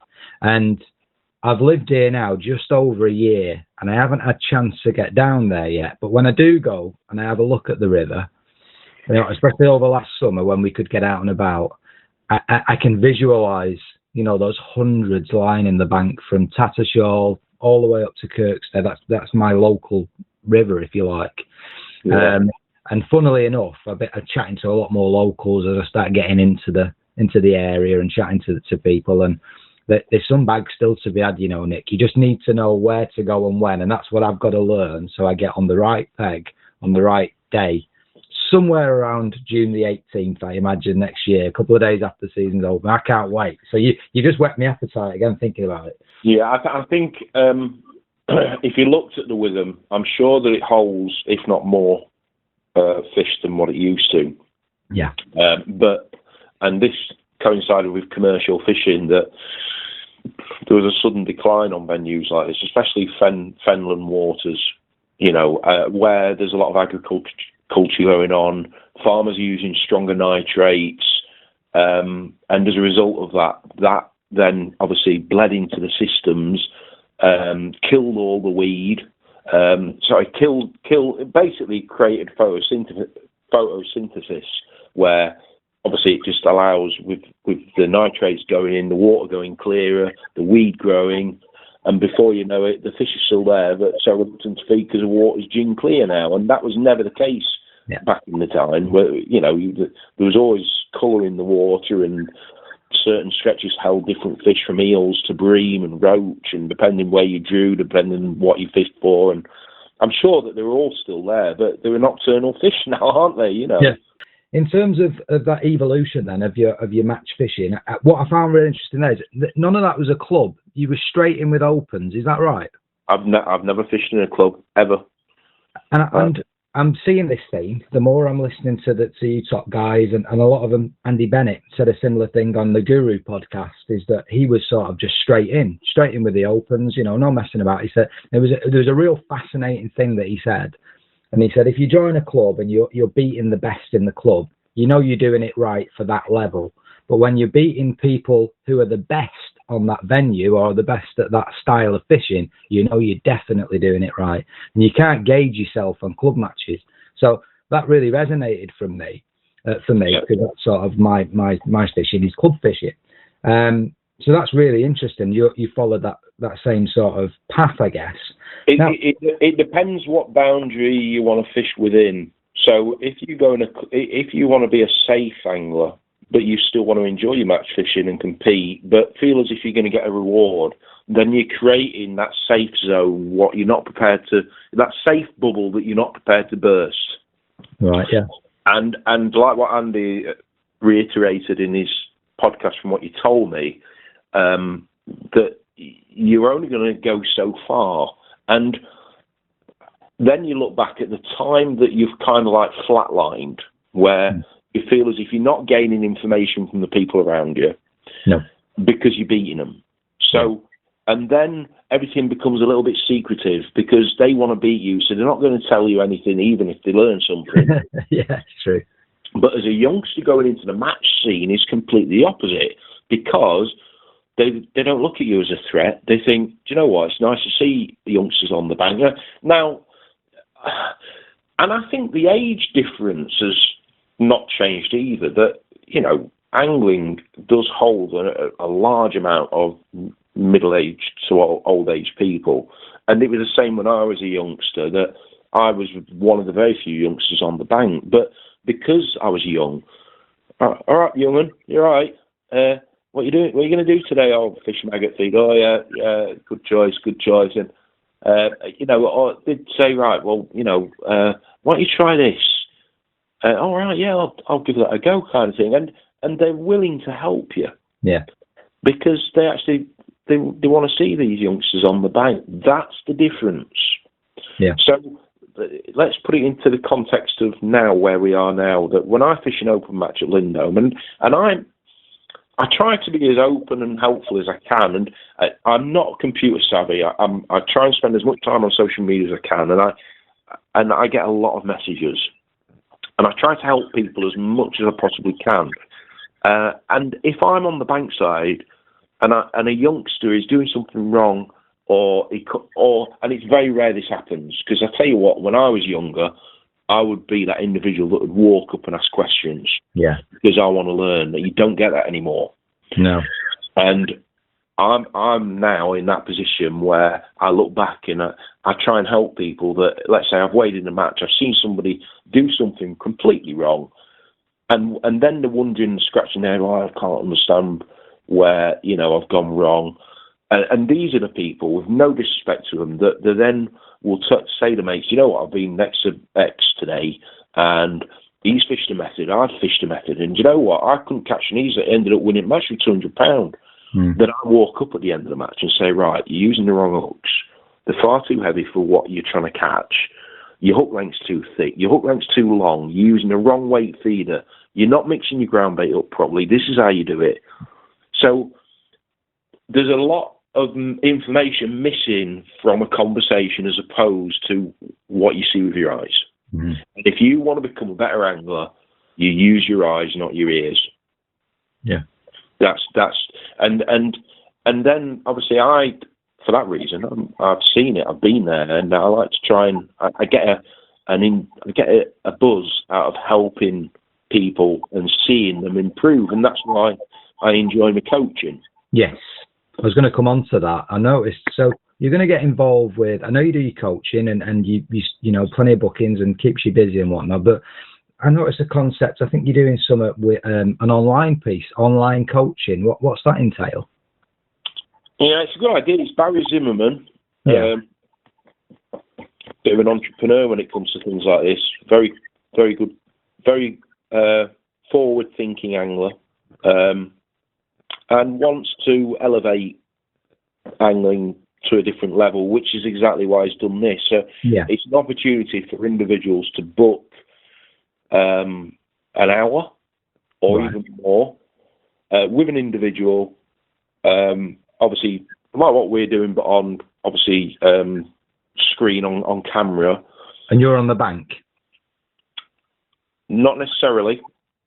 And I've lived here now just over a year, and I haven't had a chance to get down there yet. But when I do go and I have a look at the river, you know, especially over last summer when we could get out and about, I can visualise, you know, those hundreds lining the bank from Tattershall all the way up to Kirkstead. That's my local river, if you like. Yeah. And funnily enough, I'm chatting to a lot more locals as I start getting into the area and chatting to people, and there's some bags still to be had, you know, Nick. You just need to know where to go and when, and that's what I've got to learn, so I get on the right peg on the right day, somewhere around June the 18th, I imagine, next year, a couple of days after the season's over. I can't wait. So you just whet my appetite again thinking about it. Yeah, I think if you looked at the Witham, I'm sure that it holds, if not more, fish than what it used to. Yeah. And this coincided with commercial fishing, that there was a sudden decline on venues like this, especially Fenland waters, you know, where there's a lot of agriculture going on, farmers are using stronger nitrates, and as a result of that then obviously bled into the systems, killed all the weed, basically created photosynthesis, where obviously it just allows, with the nitrates going in, the water going clearer, the weed growing, and before you know it, the fish are still there, but so reluctant to feed because the water's gin clear now, and that was never the case back in the time, where, there was always colour in the water, and certain stretches held different fish, from eels to bream and roach, and depending where you drew, depending on what you fished for, and I'm sure that they were all still there, but they were nocturnal fish now, aren't they? Yeah. In terms of that evolution then of your match fishing, what I found really interesting there is that none of that was a club. You were straight in with opens. Is that right? I've never fished in a club ever. And I'm seeing this theme. The more I'm listening to you top guys, and a lot of them, Andy Bennett said a similar thing on the Guru podcast, is that he was sort of just straight in with the opens, no messing about. He said there was a real fascinating thing that he said. And he said, if you join a club and you're beating the best in the club, you're doing it right for that level. But when you're beating people who are the best on that venue or the best at that style of fishing, you're definitely doing it right. And you can't gauge yourself on club matches. So that really resonated for me, because that's sort of my fishing is club fishing. So that's really interesting. You followed that same sort of path, I guess. It depends what boundary you want to fish within. So if you want to be a safe angler, but you still want to enjoy your match fishing and compete, but feel as if you're going to get a reward, then you're creating that safe zone, that safe bubble that you're not prepared to burst. Right. Yeah. And like what Andy reiterated in his podcast, from what you told me, that you're only going to go so far. And then you look back at the time that you've kind of like flatlined, where you feel as if you're not gaining information from the people around you, because you're beating them. So, and then everything becomes a little bit secretive because they want to beat you, so they're not going to tell you anything, even if they learn something. Yeah, it's true. But as a youngster going into the match scene is completely the opposite, because they don't look at you as a threat. They think, do you know what? It's nice to see the youngsters on the bank. Now, and I think the age difference has not changed either. That, angling does hold a large amount of middle-aged to old-age people. And it was the same when I was a youngster, that I was one of the very few youngsters on the bank. But because I was young, all right, young'un, you're all right. What are you doing? What are you going to do today? Oh, fish maggot feed. Oh, yeah, good choice. And, I did say, right, well, why don't you try this? All right, yeah, I'll give that a go, kind of thing. And they're willing to help you. Yeah. Because they want to see these youngsters on the bank. That's the difference. Yeah. So let's put it into the context of now, where we are now, that when I fish an open match at Lindholm, and I try to be as open and helpful as I can, and I'm not computer savvy. I try and spend as much time on social media as I can, and I get a lot of messages, and I try to help people as much as I possibly can. And if I'm on the bank side, and a youngster is doing something wrong, and it's very rare this happens, because I tell you what, when I was younger, I would be that individual that would walk up and ask questions. Yeah. Because I want to learn. That you don't get that anymore. No. And I'm now in that position where I look back and I try and help people that, let's say I've weighed in a match, I've seen somebody do something completely wrong, and then they're wondering, scratching their head, I can't understand where, I've gone wrong. And these are the people, with no disrespect to them, that then will say to mates, I've been next to X today, and he's fished a method, I've fished a method, and I couldn't catch an ease that ended up winning the match with £200. Then I walk up at the end of the match and say, right, you're using the wrong hooks. They're far too heavy for what you're trying to catch. Your hook length's too thick. Your hook length's too long. You're using the wrong weight feeder. You're not mixing your ground bait up properly. This is how you do it. So there's a lot of information missing from a conversation as opposed to what you see with your eyes. Mm-hmm. And if you want to become a better angler, you use your eyes, not your ears. Yeah. And then obviously for that reason, I've seen it, I've been there, and I like to try and I get a buzz out of helping people and seeing them improve, and that's why I enjoy my coaching. Yes, I was going to come on to that. I noticed. So you're going to get involved with. I know you do your coaching and you know, plenty of bookings and keeps you busy and whatnot. But I noticed the concept. I think you're doing some with an online piece, online coaching. What's that entail? Yeah, it's a good idea. It's Barry Zimmerman. Yeah. Bit of an entrepreneur when it comes to things like this. Very, very good. Very forward-thinking angler. And wants to elevate angling to a different level, which is exactly why he's done this. So it's an opportunity for individuals to book an hour or even more with an individual, obviously like what we're doing, but on obviously screen on camera. And you're on the bank? Not necessarily.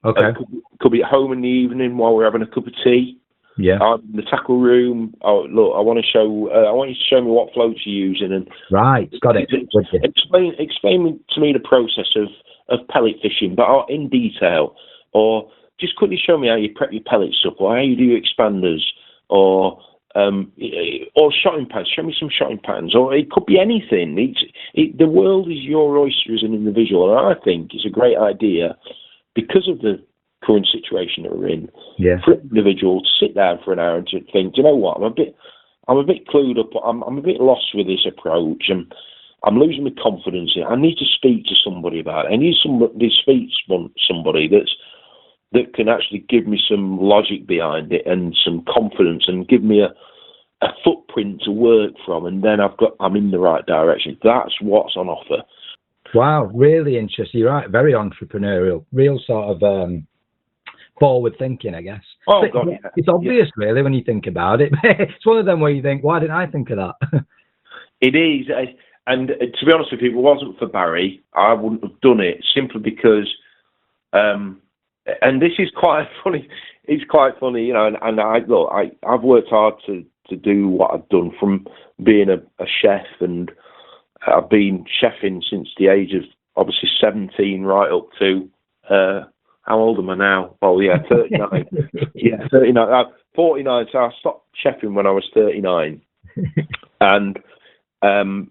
Okay. Could be at home in the evening while we're having a cup of tea. Yeah. I'm in the tackle room. Oh, look, I want you to show me what floats you're using, and right, got it. Explain to me the process of pellet fishing, but in detail, or just quickly show me how you prep your pellets up, or how you do your expanders, or shotting patterns. Show me some shotting patterns, or it could be anything. The world is your oyster as an individual, and I think it's a great idea because of the current situation that we're in, for an individual to sit down for an hour and to think, do you know what, I'm a bit clued up, I'm a bit lost with this approach, and I'm losing my confidence in it. I need to speak to somebody about it. I need somebody to speak to somebody that can actually give me some logic behind it and some confidence and give me a footprint to work from, and then I'm in the right direction. That's what's on offer. Wow, really interesting. You're right, very entrepreneurial, real sort of forward thinking, I guess. Oh, God, yeah. It's obvious, really, when you think about it. It's one of them where you think, why didn't I think of that? It is. And to be honest with you, if it wasn't for Barry, I wouldn't have done it, simply because, and this is quite funny, it's quite funny, you know, and I've worked hard to do what I've done, from being a chef, and I've been chefing since the age of, obviously, 17 right up to, how old am I now? Oh, yeah, 39. Yeah, 39. I'm 49, so I stopped chefing when I was 39. And,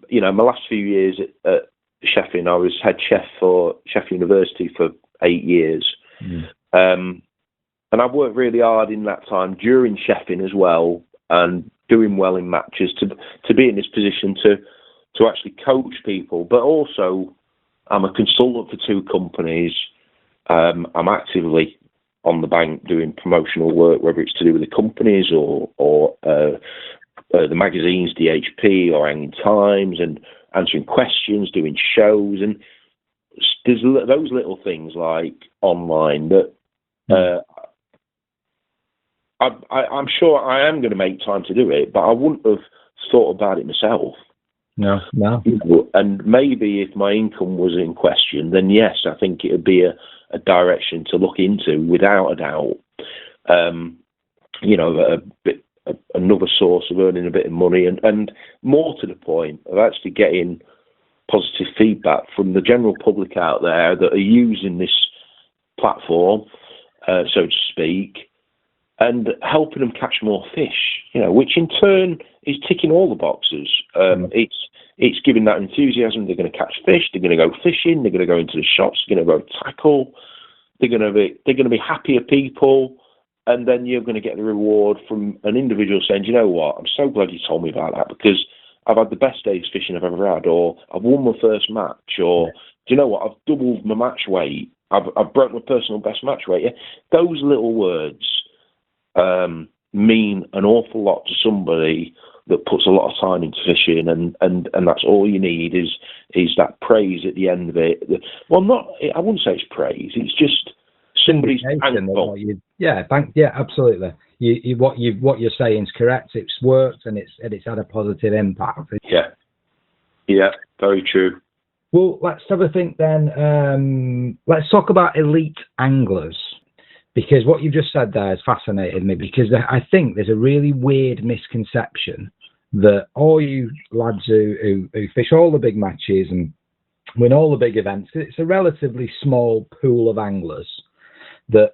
you know, my last few years at chefing, I was head chef for Chef University for 8 years. And I've worked really hard in that time during chefing as well, and doing well in matches to be in this position to actually coach people. But also, I'm a consultant for 2 companies. I'm actively on the bank doing promotional work, whether it's to do with the companies or the magazines, DHP or Angling Times, and answering questions, doing shows, and there's those little things like online that I'm sure I am going to make time to do it, but I wouldn't have thought about it myself. No. And maybe if my income was in question, then yes, I think it would be a direction to look into without a doubt. You know, another source of earning a bit of money, and more to the point of actually getting positive feedback from the general public out there that are using this platform, so to speak, and helping them catch more fish, you know, which in turn is ticking all the boxes. It's giving that enthusiasm. They're going to catch fish. They're going to go fishing. They're going to go into the shops. They're going to go tackle. They're going to be happier people. And then you're going to get the reward from an individual saying, you know what, I'm so glad you told me about that, because I've had the best days fishing I've ever had, or I've won my first match, or do you know what, I've doubled my match weight. I've broken my personal best match weight. Yeah? Those little words mean an awful lot to somebody that puts a lot of time into fishing, and that's all you need is that praise at the end of it. Well, I wouldn't say it's praise. It's just somebody's thankful. Yeah, absolutely. What you're saying is correct. It's worked, and it's had a positive impact. Yeah, very true. Well, let's have a think then. Let's talk about elite anglers, because what you've just said there has fascinated me, because I think there's a really weird misconception that all you lads who fish all the big matches and win all the big events, it's a relatively small pool of anglers that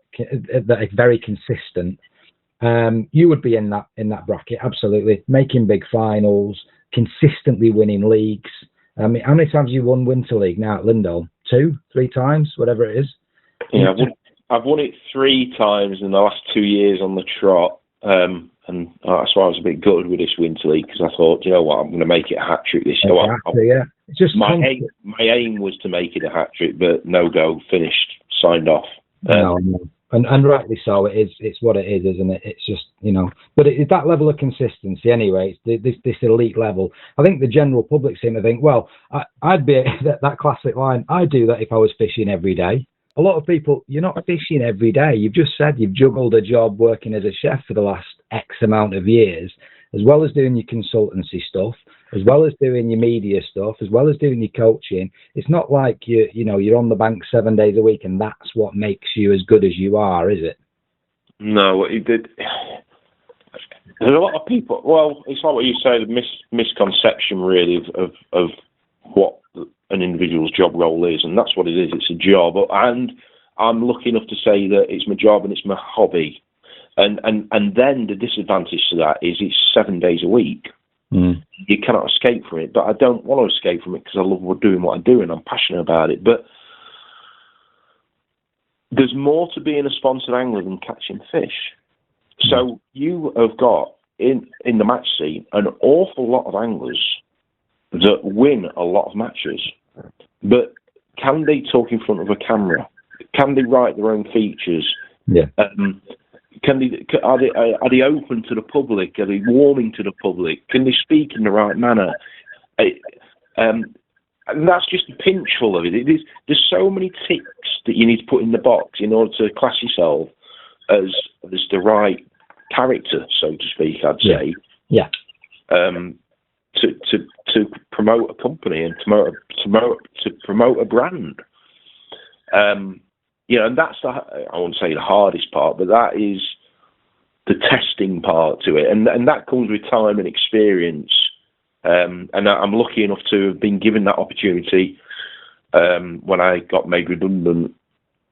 are very consistent. You would be in that bracket, absolutely, making big finals, consistently winning leagues. I mean, how many times have you won Winter League now at Lindholm? 2, 3 times, whatever it is. Yeah, I've won it 3 times in the last 2 years on the trot, and that's why I was a bit gutted with this Winter League, because I thought, you know what, I'm going to make it a hat trick this year. Exactly, yeah. It's just my aim was to make it a hat trick, but no go, finished, signed off. No. And rightly so. It's what it is, isn't it? It's just, but it's that level of consistency anyway. It's this elite level. I think the general public seem to think, well, I'd be that classic line. I'd do that if I was fishing every day. A lot of people, you're not fishing every day. You've just said you've juggled a job working as a chef for the last X amount of years, as well as doing your consultancy stuff, as well as doing your media stuff, as well as doing your coaching. It's not like you're on the bank 7 days a week and that's what makes you as good as you are, is it? No, it did. There's a lot of people. Well, it's like what you say, the misconception really of what an individual's job role is, and that's what it is. It's a job, and I'm lucky enough to say that it's my job and it's my hobby. And then the disadvantage to that is it's 7 days a week. You cannot escape from it, but I don't want to escape from it because I love doing what I do and I'm passionate about it. But there's more to being a sponsored angler than catching fish. So you have got in the match scene an awful lot of anglers that win a lot of matches, but can they talk in front of a camera? Can they write their own features? Yeah. Are they open to the public? Are they warming to the public? Can they speak in the right manner? And that's just a pinchful of it. There's so many ticks that you need to put in the box in order to class yourself as the right character, so to speak. I'd say. Yeah. To promote a company and to promote a brand. And that's I won't say the hardest part, but that is the testing part to it, and that comes with time and experience. And I'm lucky enough to have been given that opportunity when I got made redundant,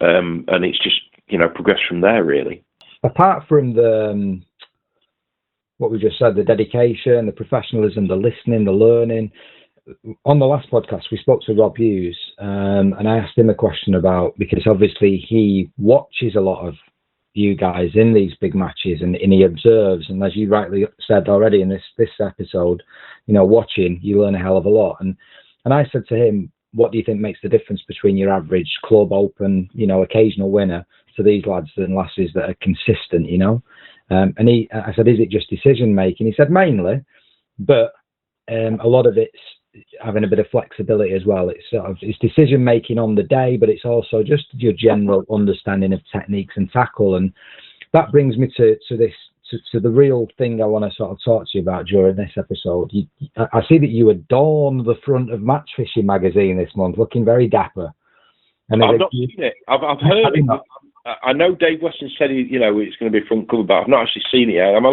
and it's just progressed from there really. Apart from the what we just said, the dedication, the professionalism, the listening, the learning. On the last podcast, we spoke to Rob Hughes, and I asked him a question about, because obviously he watches a lot of you guys in these big matches, and he observes, and as you rightly said already in this episode, watching, you learn a hell of a lot. And I said to him, what do you think makes the difference between your average club open, occasional winner, to these lads and lasses that are consistent, and I said, is it just decision making? He said mainly, but a lot of it's having a bit of flexibility as well. It's decision making on the day, but it's also just your general understanding of techniques and tackle. And that brings me to the real thing I want to sort of talk to you about during this episode. I see that you adorn the front of Matchfishing magazine this month, looking very dapper. And I've not seen it. I've heard it. I know Dave Weston said it's going to be front cover, but I've not actually seen it yet. Am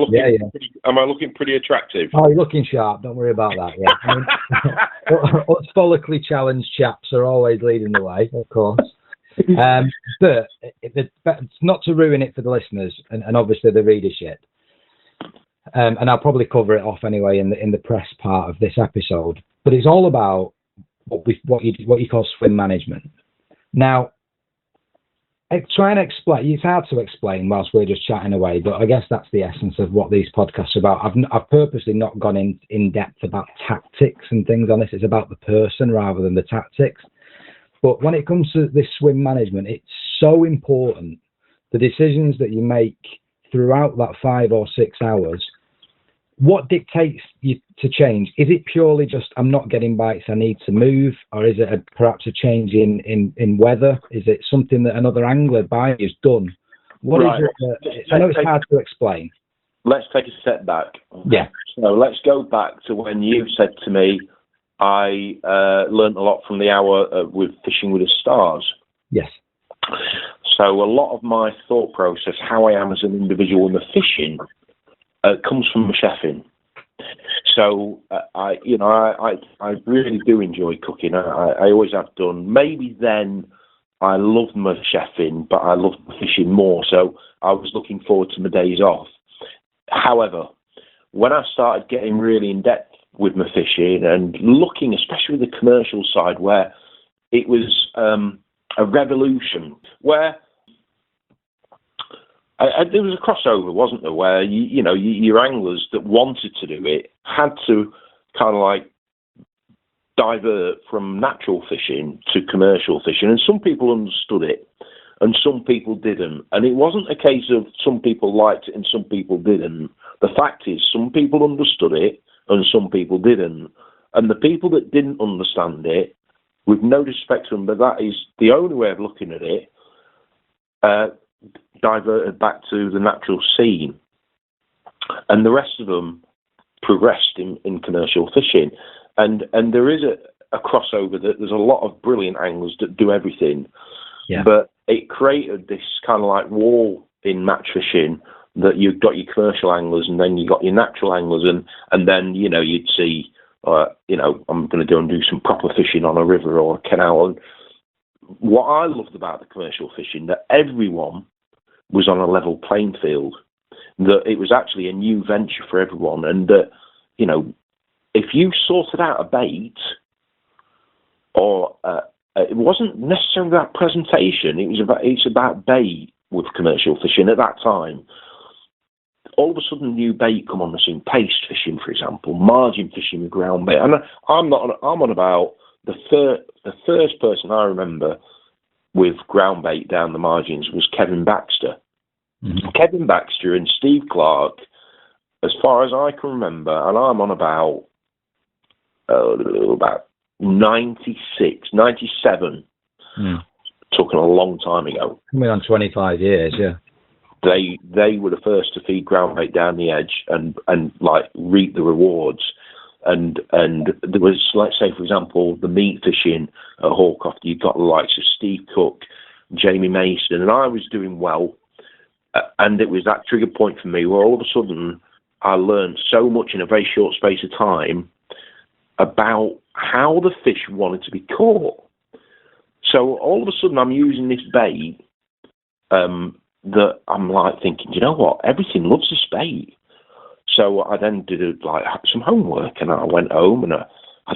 I looking pretty attractive? Oh, you're looking sharp. Don't worry about that. Yeah. Us follically challenged chaps are always leading the way, of course. But it's not to ruin it for the listeners and obviously the readership. And I'll probably cover it off anyway in the press part of this episode. But it's all about what you call swim management. Now, try and explain. It's hard to explain whilst we're just chatting away, but I guess that's the essence of what these podcasts are about. I've purposely not gone in depth about tactics and things on this. It's about the person rather than the tactics. But when it comes to this swim management, it's so important. The decisions that you make throughout that 5 or 6 hours, what dictates you to change? Is it purely just, I'm not getting bites, I need to move? Or is it perhaps a change in weather? Is it something that another angler by you has done? What is it? I know it's hard to explain. Let's take a step back. Yeah. So let's go back to when you said to me, I learned a lot from the hour with Fishing with the Stars. Yes. So a lot of my thought process, how I am as an individual in the fishing, comes from chefing. So I really do enjoy cooking. I always have done. Maybe then I loved my chefing, but I loved my fishing more. So I was looking forward to my days off. However, when I started getting really in depth with my fishing and looking, especially the commercial side, where it was a revolution, where there was a crossover, wasn't there, where your anglers that wanted to do it had to kind of like divert from natural fishing to commercial fishing, and some people understood it and some people didn't, and it wasn't a case of some people liked it and some people didn't. The fact is, some people understood it and some people didn't, and the people that didn't understand it, with no disrespect to them, but that is the only way of looking at it, diverted back to the natural scene, and the rest of them progressed in commercial fishing. And there is a crossover. That there's a lot of brilliant anglers that do everything, but it created this kind of like wall in match fishing, that you've got your commercial anglers and then you got your natural anglers, and then you'd see I'm going to go and do some proper fishing on a river or a canal. And what I loved about the commercial fishing, that everyone was on a level playing field, that it was actually a new venture for everyone, and that if you sorted out a bait, or it wasn't necessarily about presentation, it's about bait with commercial fishing at that time. All of a sudden, new bait come on the scene. Paste fishing, for example, margin fishing with ground bait. And I'm on about the first person I remember with ground bait down the margins was Kevin Baxter. Mm-hmm. Kevin Baxter and Steve Clark, as far as I can remember, and I'm on about 96, 97, talking a long time ago. Coming on 25 years, yeah. They were the first to feed ground bait down the edge and like reap the rewards. And there was, let's say, for example, the meat fishing at Hawcroft. You got the likes of Steve Cook, Jamie Mason, and I was doing well. And it was that trigger point for me where all of a sudden I learned so much in a very short space of time about how the fish wanted to be caught. So all of a sudden I'm using this bait that I'm like thinking, you know what, everything loves this bait. So I then did some homework, and I went home and I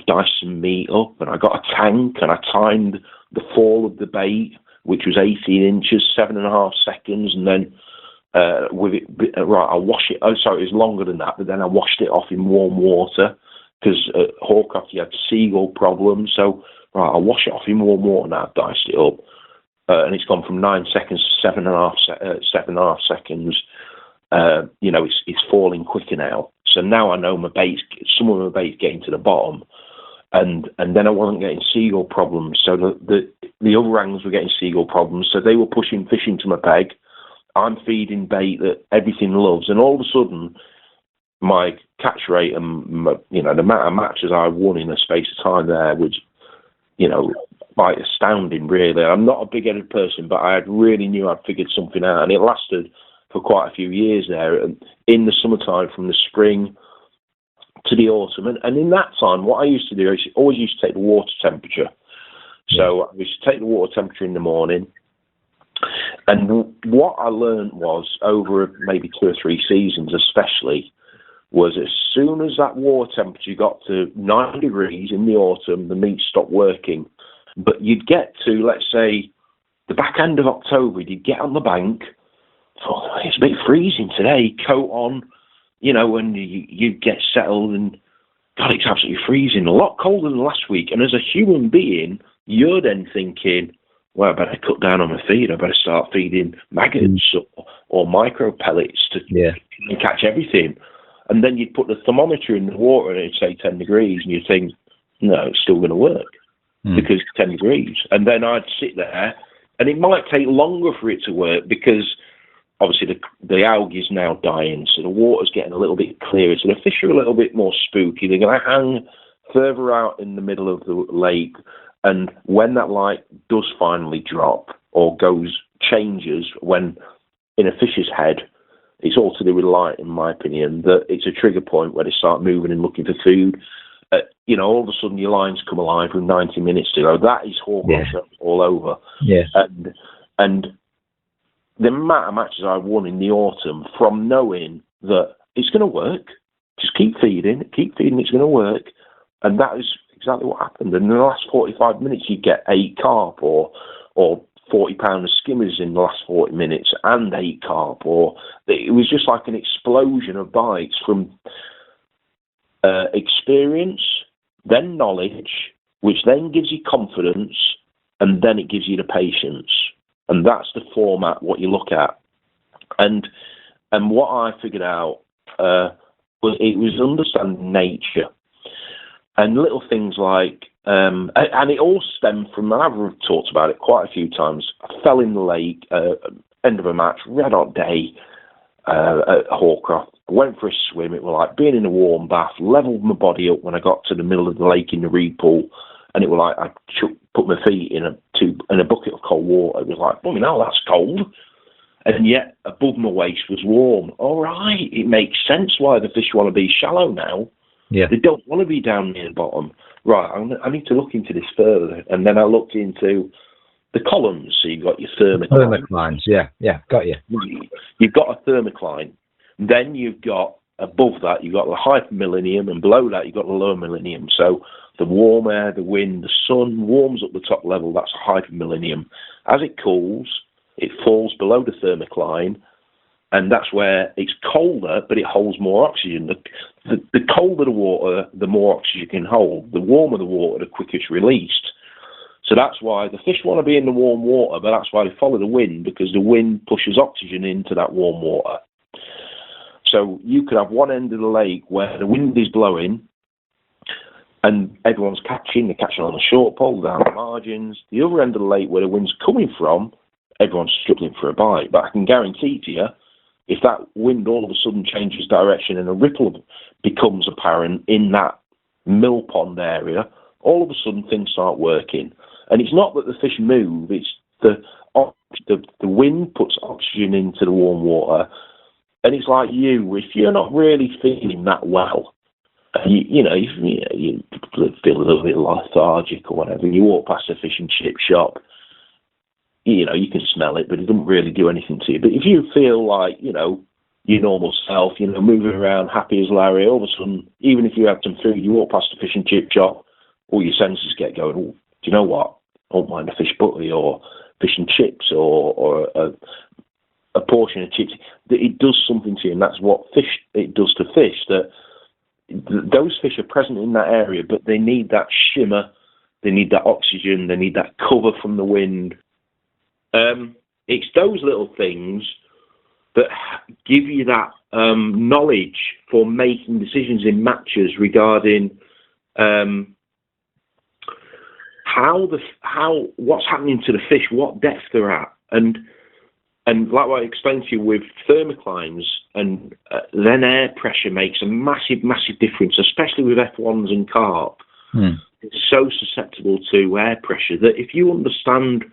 diced some meat up, and I got a tank, and I timed the fall of the bait, which was 18 inches, 7.5 seconds, and then with it, I wash it. Oh, sorry, it was longer than that, but then I washed it off in warm water because at Hawcroft you had seagull problems. So I wash it off in warm water, and I've diced it up, and it's gone from 9 seconds to 7.5 seconds. It's falling quicker now. So now I know some of my bait's getting to the bottom, and then I wasn't getting seagull problems. So the other anglers were getting seagull problems. So they were pushing fish into my peg. I'm feeding bait that everything loves, and all of a sudden, my catch rate and the amount of matches I won in a space of time there was, quite astounding. Really, I'm not a big-headed person, but I really knew I'd figured something out, and it lasted for quite a few years there. And in the summertime, from the spring to the autumn, and in that time, what I used to do is always used to take the water temperature. So I used to take the water temperature in the morning. And what I learned was, over maybe 2 or 3 seasons especially, was as soon as that water temperature got to 9 degrees in the autumn, the meat stopped working. But you'd get to, let's say, the back end of October, you'd get on the bank, thought, it's a bit freezing today, coat on, and you get settled, and God, it's absolutely freezing, a lot colder than last week. And as a human being, you're then thinking, well, I better cut down on my feed. I better start feeding maggots or micro pellets to catch everything. And then you'd put the thermometer in the water and it'd say 10 degrees, and you'd think, no, it's still going to work because it's 10 degrees. And then I'd sit there, and it might take longer for it to work because obviously the algae is now dying, so the water's getting a little bit clearer. So the fish are a little bit more spooky. They're going to hang further out in the middle of the lake. And when that light does finally drop or changes, when in a fish's head, it's all to do with light, in my opinion, that it's a trigger point where they start moving and looking for food. All of a sudden your lines come alive with 90 minutes to go. That is hawk all over. Yeah. And the amount of matches I won in the autumn from knowing that it's going to work, just keep feeding, it's going to work. And that is exactly what happened. And in the last 45 minutes, you get 8 carp or 40 pound of skimmers in the last 40 minutes and 8 carp. Or it was just like an explosion of bites from experience, then knowledge, which then gives you confidence, and then it gives you the patience. And that's the format, what you look at. And what I figured out was understanding nature. And little things like, and it all stemmed from, I've talked about it quite a few times, I fell in the lake, end of a match, red hot day at Hawcroft. I went for a swim. It was like being in a warm bath, leveled my body up when I got to the middle of the lake in the reed pool, and it was like I put my feet in a bucket of cold water. It was like, oh, that's cold. And yet above my waist was warm. All right, it makes sense why the fish want to be shallow now. Yeah. They don't want to be down near the bottom. Right, I need to look into this further. And then I looked into the columns. So you've got your thermocline. Thermoclines, yeah, got you. You've got a thermocline. Then you've got, above that, you've got the hypermillennium, and below that, you've got the lower millennium. So the warm air, the wind, the sun warms up the top level. That's a hypermillennium. As it cools, it falls below the thermocline, and that's where it's colder, but it holds more oxygen. The colder the water, the more oxygen it can hold. The warmer the water, the quicker it's released. So that's why the fish want to be in the warm water, but that's why they follow the wind, because the wind pushes oxygen into that warm water. So you could have one end of the lake where the wind is blowing and everyone's catching. They're catching on the short pole, down the margins. The other end of the lake where the wind's coming from, everyone's struggling for a bite. But I can guarantee to you, if that wind all of a sudden changes direction and a ripple becomes apparent in that mill pond area, all of a sudden things start working. And it's not that the fish move, it's the wind puts oxygen into the warm water. And it's like if you're not really feeling that well, you feel a little bit lethargic or whatever, you walk past a fish and chip shop, you can smell it, but it doesn't really do anything to you. But if you feel like, your normal self, moving around, happy as Larry, all of a sudden, even if you have some food, you walk past a fish and chip shop, all your senses get going, oh, do you know what? I don't mind a fish butty or fish and chips or a portion of chips. It does something to you, and that's what it does to fish, that those fish are present in that area, but they need that shimmer, they need that oxygen, they need that cover from the wind. It's those little things that give you that knowledge for making decisions in matches regarding what's happening to the fish, what depth they're at, and like what I explained to you with thermoclines, and then air pressure makes a massive difference, especially with F1s and carp. It's so susceptible to air pressure that if you understand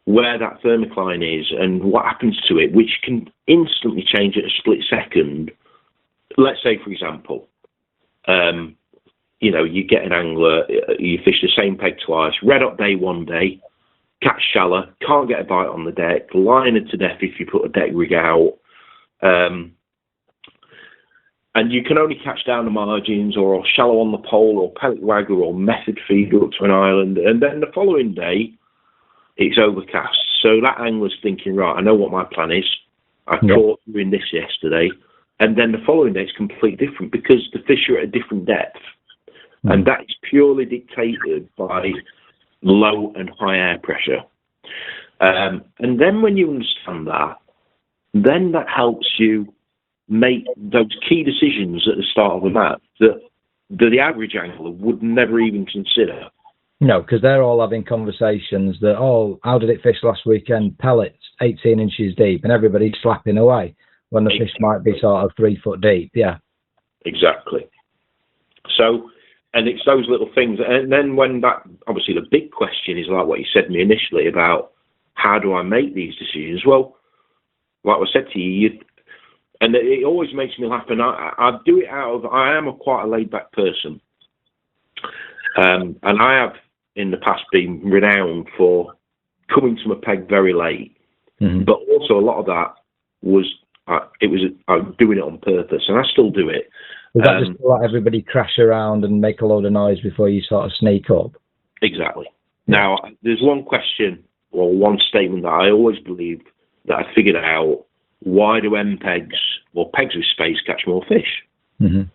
where that thermocline is and what happens to it, which can instantly change at a split second. Let's say, for example, you get an angler, you fish the same peg twice, red hot day one day, catch shallow, can't get a bite on the deck, liner to death if you put a deck rig out, and you can only catch down the margins or shallow on the pole or pellet wagger or method feeder up to an island, and then the following day, it's overcast. So that angler's thinking, right, I know what my plan is. I caught doing this yesterday. And then the following day, it's completely different because the fish are at a different depth. And that is purely dictated by low and high air pressure. And then when you understand that, then that helps you make those key decisions at the start of a match that the average angler would never even consider. No, because they're all having conversations that, how did it fish last weekend? Pellets, 18 inches deep, and everybody's slapping away when the fish might be sort of 3 foot deep. Yeah. Exactly. So, and it's those little things. And then when obviously the big question is like what you said to me initially about how do I make these decisions? Well, like I said to you, And it always makes me laugh. And I do it I am quite a laid-back person. And I have, in the past, been renowned for coming to my peg very late. Mm-hmm. But also a lot of that was doing it on purpose, and I still do it. Is that just to let everybody crash around and make a load of noise before you sort of sneak up? Exactly. Now, there's one question or one statement that I always believed that I figured out. Why do M pegs or pegs with space catch more fish? Mm-hmm.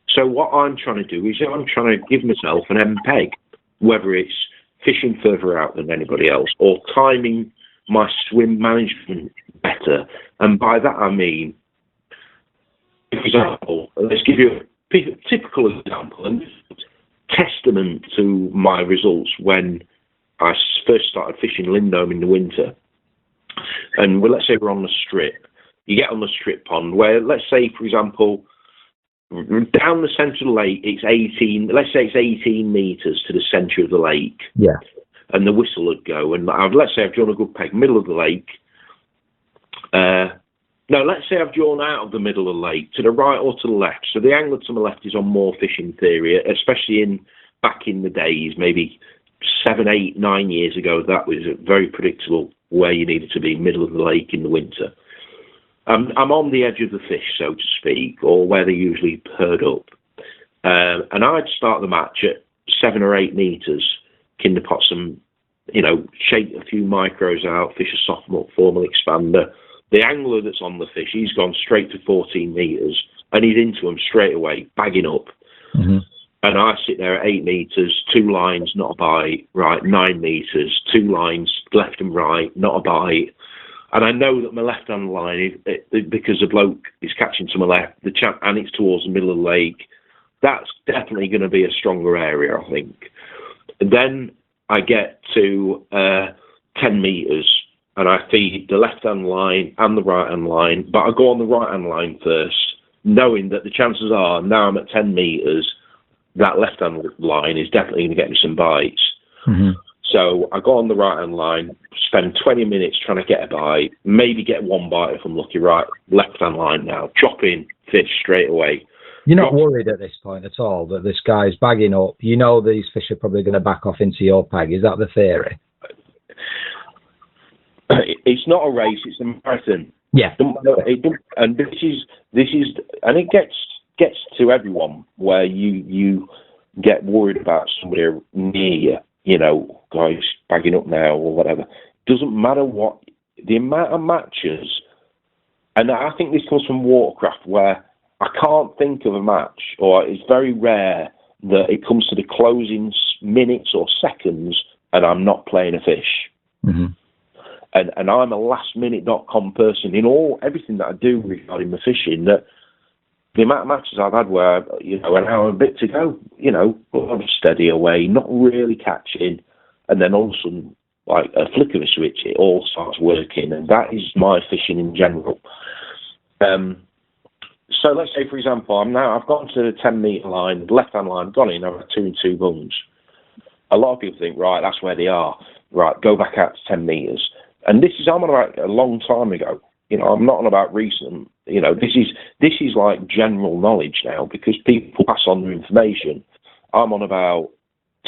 So what I'm trying to do is I'm trying to give myself an M peg, whether it's fishing further out than anybody else or timing my swim management better. And by that I mean, for example, let's give you a typical example and testament to my results when I first started fishing Lindholm in the winter. And let's say we're on the strip. You get on the strip pond where, let's say, for example, down the centre of the lake, it's 18 metres to the centre of the lake. Yeah. And the whistle would go. And let's say I've drawn a good peg, middle of the lake. No, let's say I've drawn out of the middle of the lake, to the right or to the left. So the angler to my left is on more fishing theory, especially back in the days, maybe 7, 8, 9 years ago, that was very predictable where you needed to be, middle of the lake in the winter. I'm on the edge of the fish, so to speak, or where they usually herd up. And I'd start the match at 7 or 8 metres, kinder pot some, shake a few micros out, fish a soft formal expander. The angler that's on the fish, he's gone straight to 14 metres, and he's into them straight away, bagging up. Mm-hmm. And I sit there at 8 metres, 2 lines, not a bite, right, 9 metres, 2 lines, left and right, not a bite. And I know that my left-hand line, because the bloke is catching to my left, and it's towards the middle of the lake, that's definitely going to be a stronger area, I think. And then I get to 10 metres, and I feed the left-hand line and the right-hand line, but I go on the right-hand line first, knowing that the chances are, now I'm at 10 metres, that left-hand line is definitely going to get me some bites. Mm-hmm. So I go on the right-hand line, spend 20 minutes trying to get a bite, maybe get one bite if I'm lucky, right, left-hand line now, chop in, fish straight away. You're not worried at this point at all that this guy's bagging up? You know these fish are probably going to back off into your peg. Is that the theory? It's not a race, it's a marathon. Yeah. And this is, and it gets to everyone where you get worried about somebody near you, guys bagging up now or whatever. Doesn't matter what, the amount of matches, and I think this comes from watercraft where I can't think of a match, or it's very rare that it comes to the closing minutes or seconds and I'm not playing a fish. Mm-hmm. And I'm a lastminute.com person in everything that I do regarding the fishing, that the amount of matches I've had where, an hour and a bit to go, I'm steady away, not really catching, and then all of a sudden, like a flick of a switch, it all starts working, and that is my fishing in general. So let's say, for example, I've gone to the 10 metre line, the left-hand line, gone in, I've had 2 and 2 bungs. A lot of people think, right, that's where they are. Right, go back out to 10 metres. And I'm on about a long time ago. I'm not on about recent. This is like general knowledge now because people pass on their information. I'm on about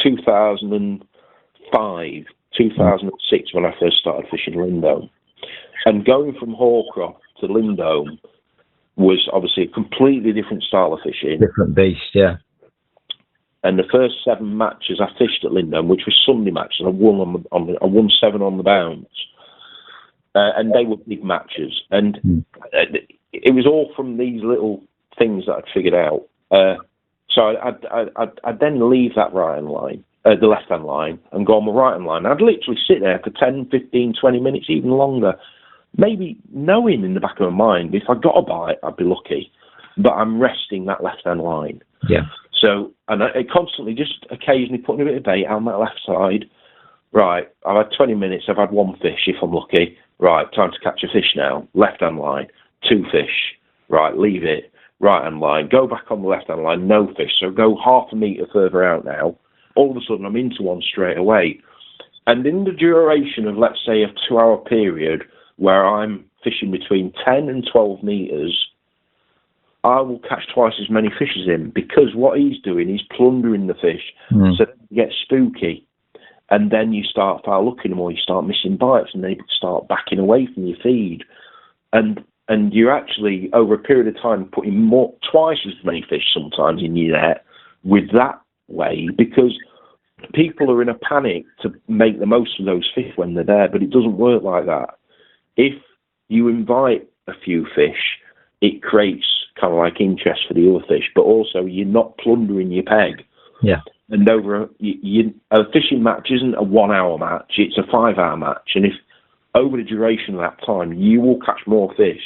2005, 2006 when I first started fishing Lindholm. And going from Hawcroft to Lindholm was obviously a completely different style of fishing. Different beast, yeah. And the first 7 matches I fished at Lindholm, which was Sunday matches, and I won 7 on the bounce. And they were big matches. And it was all from these little things that I'd figured out. So I'd then leave that right-hand line, the left-hand line, and go on the right-hand line. I'd literally sit there for 10, 15, 20 minutes, even longer, maybe knowing in the back of my mind, if I got a bite, I'd be lucky. But I'm resting that left-hand line. Yeah. So, and I constantly, just occasionally putting a bit of bait on that left side. Right, I've had 20 minutes, I've had 1 fish if I'm lucky. Right, time to catch a fish now. Left-hand line, 2 fish. Right, leave it. Right-hand line, go back on the left-hand line, no fish. So go half a metre further out now. All of a sudden, I'm into one straight away. And in the duration of, let's say, a 2-hour period where I'm fishing between 10 and 12 metres, I will catch twice as many fish as him, because what he's doing, he's plundering the fish. So it gets spooky. And then you start foul looking them, or you start missing bites, and they start backing away from your feed. And you're actually, over a period of time, putting twice as many fish sometimes in your net with that way, because people are in a panic to make the most of those fish when they're there, but it doesn't work like that. If you invite a few fish, it creates kind of like interest for the other fish, but also you're not plundering your peg. Yeah. And over a fishing match isn't a 1 hour match, it's a 5 hour match. And if over the duration of that time, you will catch more fish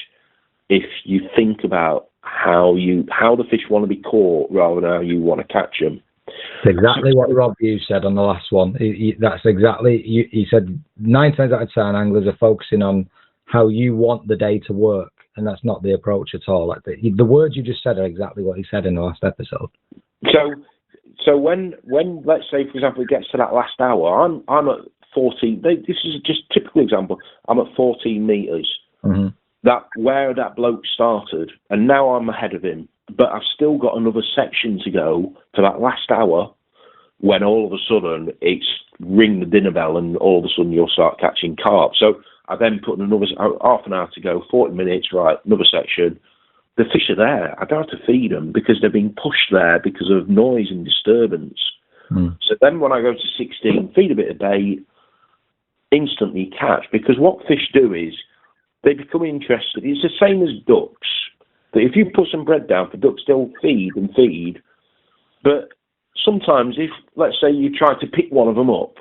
if you think about how the fish want to be caught rather than how you want to catch them. That's exactly what Rob Hughes said on the last one. That's exactly, he said 9 times out of 10 anglers are focusing on how you want the day to work, and that's not the approach at all. Like the words you just said are exactly what he said in the last episode. So when let's say, for example, it gets to that last hour, I'm at 14. This is just a typical example. I'm at 14 meters. Mm-hmm. That where that bloke started, and now I'm ahead of him. But I've still got another section to go to that last hour, when all of a sudden it's ring the dinner bell, and all of a sudden you'll start catching carp. So I then put another half an hour to go, 40 minutes, right, another section. The fish are there. I don't have to feed them because they're being pushed there because of noise and disturbance. So then when I go to 16, feed a bit of bait, instantly catch. Because what fish do is they become interested. It's the same as ducks. That if you put some bread down for ducks, they'll feed and feed. But sometimes if, let's say, you try to pick one of them up,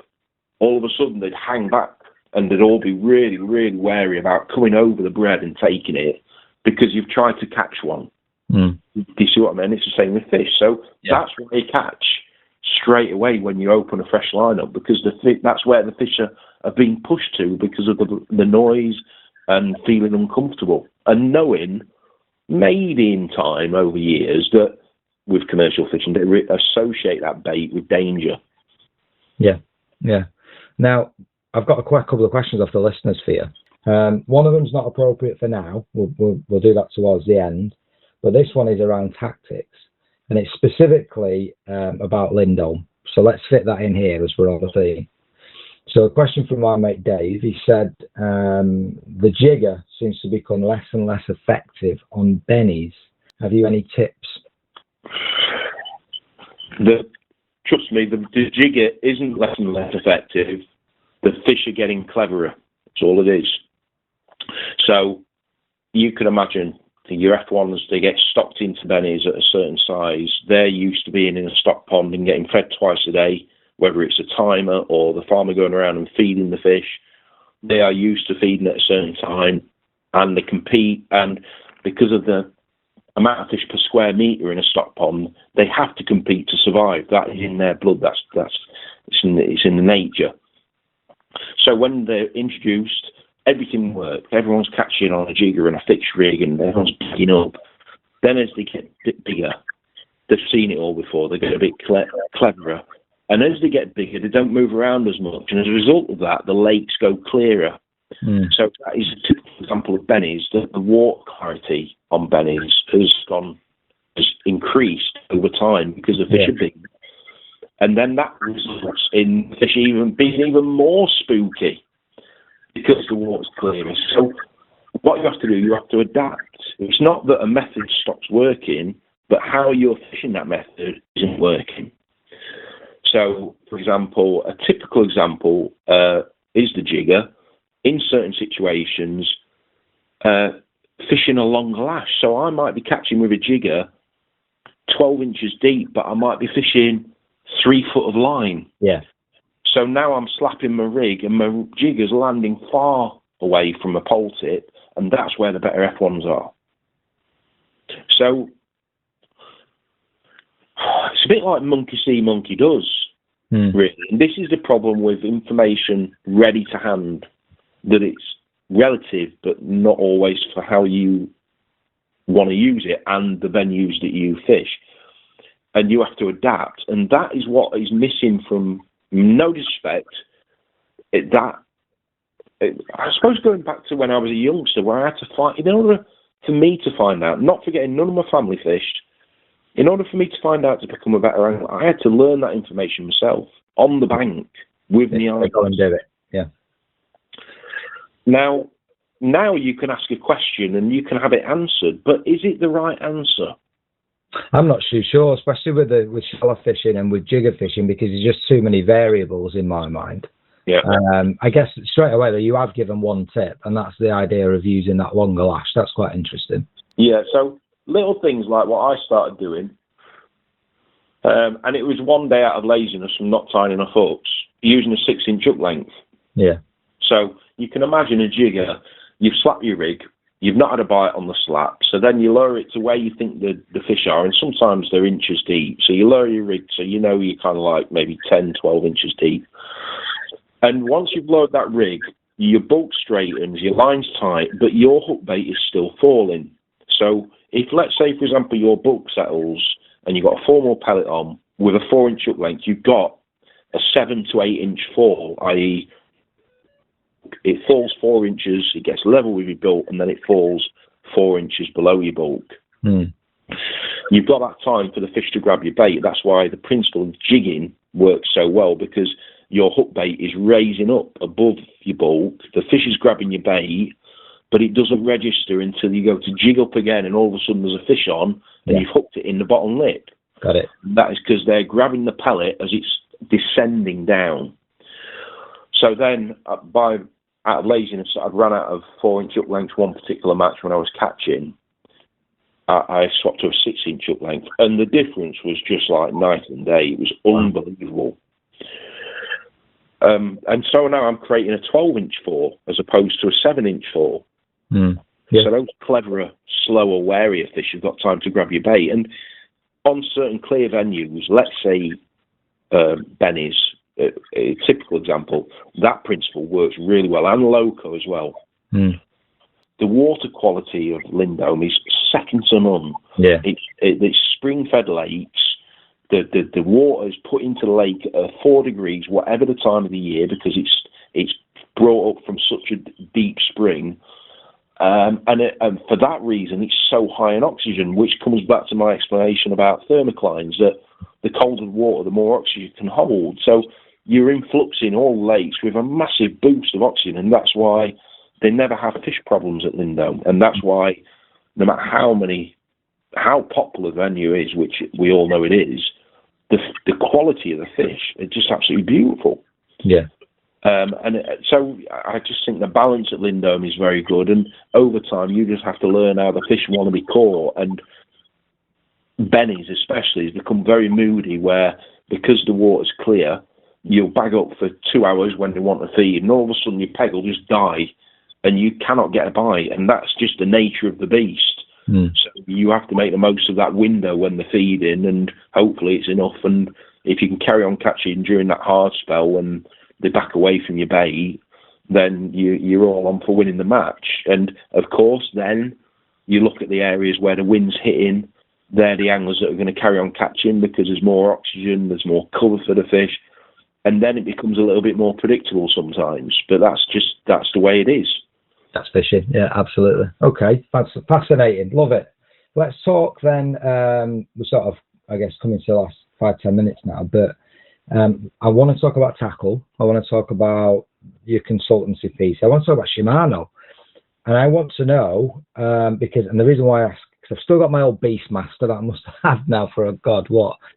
all of a sudden they'd hang back and they'd all be really, really wary about coming over the bread and taking it, because you've tried to catch one. Do you see what I mean? It's the same with fish. So that's what they catch straight away when you open a fresh lineup, because that's where the fish are being pushed to because of the noise and feeling uncomfortable. And knowing, maybe in time, over years, that with commercial fishing, they associate that bait with danger. Yeah. Now, I've got a couple of questions off the listeners for you. One of them's not appropriate for now. We'll do that towards the end. But this one is around tactics, and it's specifically about Lindholm. So let's fit that in here as we're on the theme. So a question from my mate Dave. He said the jigger seems to become less and less effective on bennies. Have you any tips? Trust me, the jigger isn't less and less effective. The fish are getting cleverer. That's all it is. So you can imagine your F1s, they get stocked into bennies at a certain size. They're used to being in a stock pond and getting fed twice a day, whether it's a timer or the farmer going around and feeding the fish. They are used to feeding at a certain time, and they compete. And because of the amount of fish per square metre in a stock pond, they have to compete to survive. That is in their blood. It's in the nature. So when they're introduced, everything works. Everyone's catching on a jigger and a fixed rig, and everyone's picking up. Then as they get bigger, they've seen it all before. They get a bit cleverer. And as they get bigger, they don't move around as much. And as a result of that, the lakes go clearer. So that is a typical example of bennies. The water clarity on bennies has increased over time because the fish are big. And then that results in fish being even more spooky because the water's clearer. So what you have to do, you have to adapt. It's not that a method stops working, but how you're fishing that method isn't working. So, for example, a typical example is the jigger. In certain situations, fishing a long lash. So I might be catching with a jigger 12 inches deep, but I might be fishing 3 foot of line. Yeah. So now I'm slapping my rig and my jigger's landing far away from a pole tip, and that's where the better F1s are. So it's a bit like monkey see, monkey does, really. And this is the problem with information ready to hand, that it's relative, but not always for how you want to use it and the venues that you fish. And you have to adapt. And that is what is missing from, no disrespect, I suppose going back to when I was a youngster, where I had to fight, in order for me to find out, not forgetting none of my family fished, in order for me to find out to become a better angler, I had to learn that information myself on the bank with me eyes. Go and do it. Yeah. Now you can ask a question and you can have it answered, but is it the right answer? I'm not too sure, especially with shallow fishing and with jigger fishing, because there's just too many variables in my mind. Yeah. I guess straight away though, you have given one tip, and that's the idea of using that longer lash. That's quite interesting. Yeah. So little things like what I started doing, and it was one day out of laziness from not tying enough hooks, using a 6-inch hook length. Yeah. So you can imagine a jigger. You've slapped your rig. You've not had a bite on the slap, so then you lower it to where you think the fish are, and sometimes they're inches deep. So you lower your rig so you know you're kind of like maybe 10, 12 inches deep. And once you've lowered that rig, your bulk straightens, your line's tight, but your hook bait is still falling. So if, let's say, for example, your bulk settles and you've got a 4mm pellet on with a 4-inch hook length, you've got a 7 to 8 inch fall, i.e., it falls 4 inches, it gets level with your bulk, and then it falls 4 inches below your bulk. You've got that time for the fish to grab your bait. That's why the principle of jigging works so well, because your hook bait is raising up above your bulk. The fish is grabbing your bait, but it doesn't register until you go to jig up again, and all of a sudden there's a fish on, and you've hooked it in the bottom lip. Got it. That is because they're grabbing the pellet as it's descending down. So then, out of laziness, I'd run out of 4-inch hook length one particular match when I was catching. I swapped to a 6-inch hook length, and the difference was just like night and day. It was unbelievable. And so now I'm creating a 12-inch fall as opposed to a 7-inch fall. Yeah. So those cleverer, slower, warier fish have got time to grab your bait. And on certain clear venues, let's say Benny's, a typical example, that principle works really well, and Loco as well. The water quality of Lindholm is second to none. Yeah. It's spring-fed lakes. The water is put into the lake at 4 degrees, whatever the time of the year, because it's brought up from such a deep spring. And for that reason, it's so high in oxygen, which comes back to my explanation about thermoclines, that the colder the water, the more oxygen it can hold. So you're influxing all lakes with a massive boost of oxygen, and that's why they never have fish problems at Lindholm. And that's why, no matter how popular the venue is, which we all know it is, the quality of the fish is just absolutely beautiful. Yeah. So I just think the balance at Lindholm is very good, and over time you just have to learn how the fish want to be caught. And Benny's especially has become very moody, where because the water's clear, you'll bag up for 2 hours when they want to feed, and all of a sudden your peg will just die and you cannot get a bite, and that's just the nature of the beast. So you have to make the most of that window when they're feeding, and hopefully it's enough. And if you can carry on catching during that hard spell when they back away from your bait, then you're all on for winning the match. And of course, then you look at the areas where the wind's hitting. They're the anglers that are going to carry on catching, because there's more oxygen, there's more cover for the fish, and then it becomes a little bit more predictable sometimes. But that's the way it is. That's fishing. Yeah, absolutely. Okay, that's fascinating. Love it. Let's talk then. We're sort of, I guess, coming to the last 5-10 minutes now, but I want to talk about tackle. I want to talk about your consultancy piece. I want to talk about Shimano, and I want to know and the reason why I ask, because I've still got my old Beastmaster that I must have now for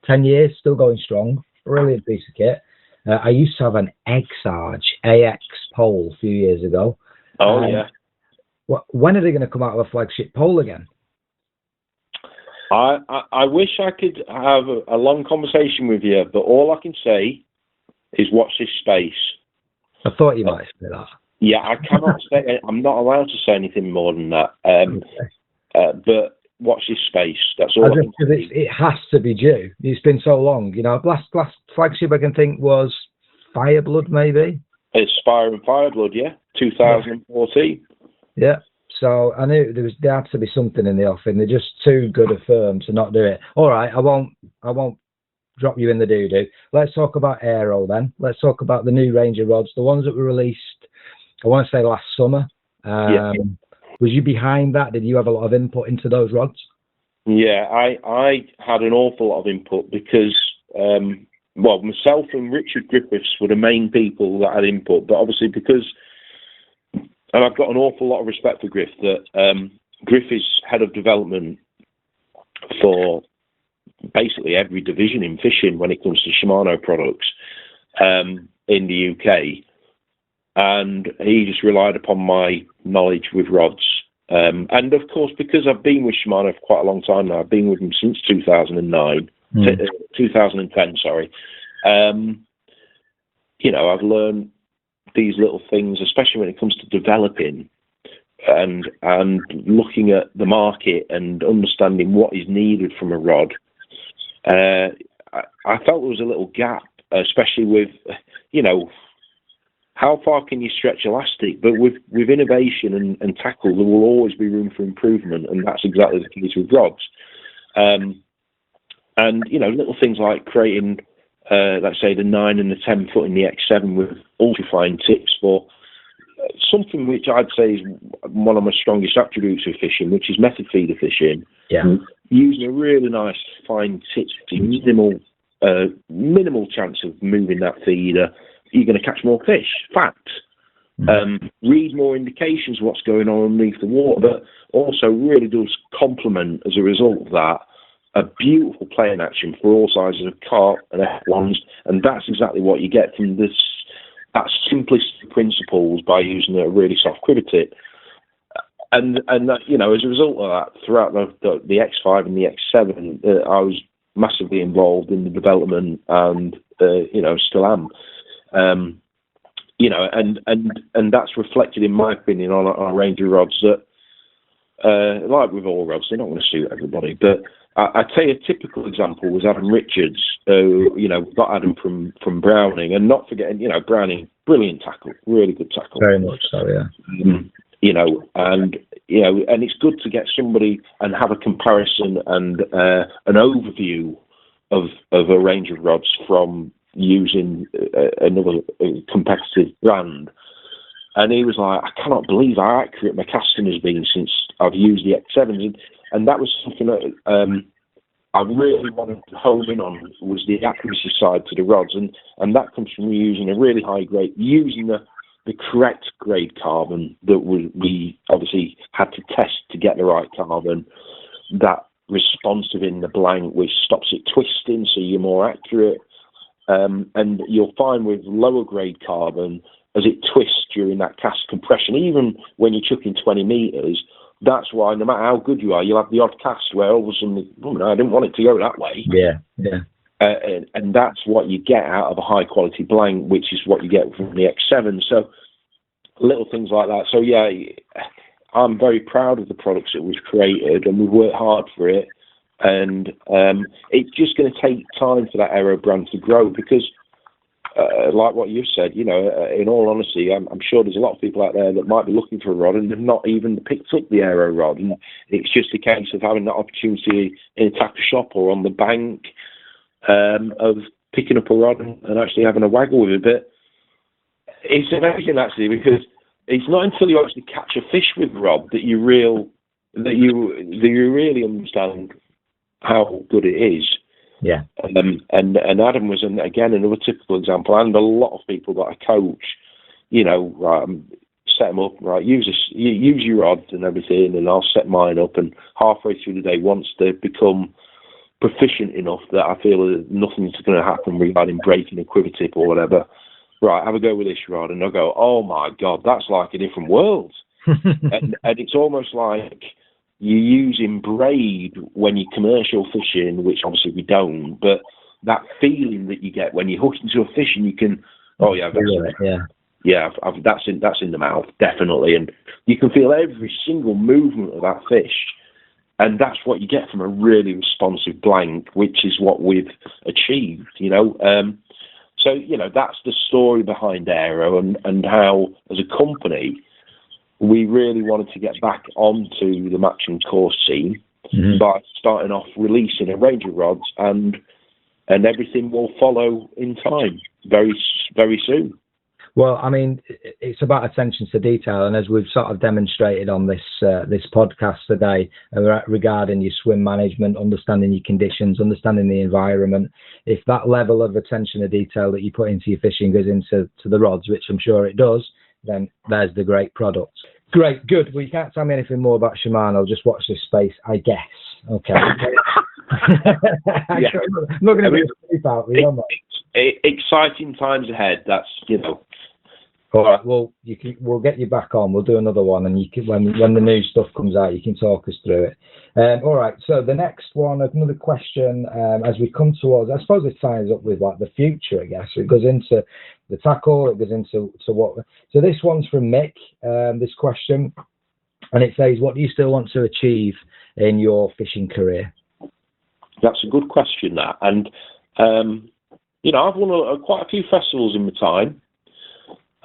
10 years, still going strong. Brilliant piece of kit. I used to have an Exarch AX pole a few years ago. Oh, yeah. When are they going to come out with a flagship pole again? I wish I could have a long conversation with you, but all I can say is watch this space. I thought you might say that. Yeah, I cannot say. I'm not allowed to say anything more than that. But watch this space. That's all. It has to be due. It's been so long. Last flagship I can think was Fireblood, maybe. It's Spire and Fireblood, yeah, 2014. Yeah. So I knew there had to be something in the offing. They're just too good a firm to not do it. All right, I won't drop you in the doo-doo. Let's talk about Aero then. Let's talk about the new range of rods, the ones that were released, I want to say last summer. Was you behind that? Did you have a lot of input into those rods? Yeah, I had an awful lot of input because, myself and Richard Griffiths were the main people that had input, but obviously because, and I've got an awful lot of respect for Griff, that Griff is head of development for basically every division in fishing when it comes to Shimano products in the UK, and he just relied upon my knowledge with rods. And of course, because I've been with Shimano for quite a long time now, I've been with them since 2010, sorry. I've learned these little things, especially when it comes to developing and looking at the market and understanding what is needed from a rod. I felt there was a little gap, especially with, how far can you stretch elastic? But with innovation and tackle, there will always be room for improvement, and that's exactly the case with rods. Little things like creating, let's say, the 9 and the 10 foot in the X7 with ultra-fine tips for something which I'd say is one of my strongest attributes of fishing, which is method feeder fishing. Yeah. Using a really nice fine tip to minimal chance of moving that feeder, you're going to catch more fish. Fact. Read more indications of what's going on underneath the water, but also really does complement, as a result of that, a beautiful playing action for all sizes of carp and F1s, and that's exactly what you get from that simplistic principles by using a really soft quiver tip. And that, as a result of that, throughout the X5 and the X7, I was massively involved in the development, and still am. And that's reflected, in my opinion, on a range of rods that, like with all rods, they're not going to suit everybody. But I tell you, a typical example was Adam Richards, who, got Adam from Browning, and not forgetting, Browning, brilliant tackle, really good tackle. Very much so, yeah. And it's good to get somebody and have a comparison and an overview of a range of rods from using another competitive brand. And he was like, I cannot believe how accurate my casting has been since I've used the X7s. And that was something that I really wanted to home in on, was the accuracy side to the rods. And that comes from using a really high grade, using the correct grade carbon that we obviously had to test to get the right carbon, that responsive in the blank, which stops it twisting so you're more accurate. And you'll find with lower grade carbon, as it twists during that cast compression, even when you're chucking 20 metres, that's why no matter how good you are, you'll have the odd cast where all of a sudden, I didn't want it to go that way. Yeah. And that's what you get out of a high quality blank, which is what you get from the X7. So little things like that. So yeah, I'm very proud of the products that we've created, and we've worked hard for it. And it's just going to take time for that Aero brand to grow, because like what you said, in all honesty, I'm sure there's a lot of people out there that might be looking for a rod and have not even picked up the Aero rod. And it's just a case of having that opportunity in a tackle shop or on the bank of picking up a rod and actually having a waggle with it. But it's amazing, actually, because it's not until you actually catch a fish with a rod that you really understand how good it is. Yeah. And Adam was, again, another typical example, and a lot of people that I coach, set them up, right, use your rods and everything, and I'll set mine up, and halfway through the day, once they've become proficient enough that I feel that nothing's going to happen regarding breaking a quiver tip or whatever, right, have a go with this rod, and they'll go, oh my God, that's like a different world. and it's almost like you're using braid when you're commercial fishing, which obviously we don't, but that feeling that you get when you hook into a fish and you can, oh yeah, that's in the mouth, definitely, and you can feel every single movement of that fish, and that's what you get from a really responsive blank, which is what we've achieved, So, that's the story behind Aero, and how, as a company, we really wanted to get back onto the match and course scene by starting off releasing a range of rods, and everything will follow in time very, very soon. Well, I mean, it's about attention to detail, and as we've sort of demonstrated on this podcast today regarding your swim management, understanding your conditions, understanding the environment, if that level of attention to detail that you put into your fishing goes into the rods, which I'm sure it does, then there's the great product. Great, good. Well, you can't tell me anything more about Shimano. Just watch this space, I guess. Okay. I'm not going to be sleep out. Exciting times ahead. That's, All right. Well, we'll get you back on. We'll do another one, and you can, when the new stuff comes out, you can talk us through it. All right. So the next one, another question. As we come towards, I suppose it ties up with like the future. I guess it goes into the tackle. It goes into what. So this one's from Mick. This question, and it says, "What do you still want to achieve in your fishing career?" That's a good question. That, and I've won quite a few festivals in my time.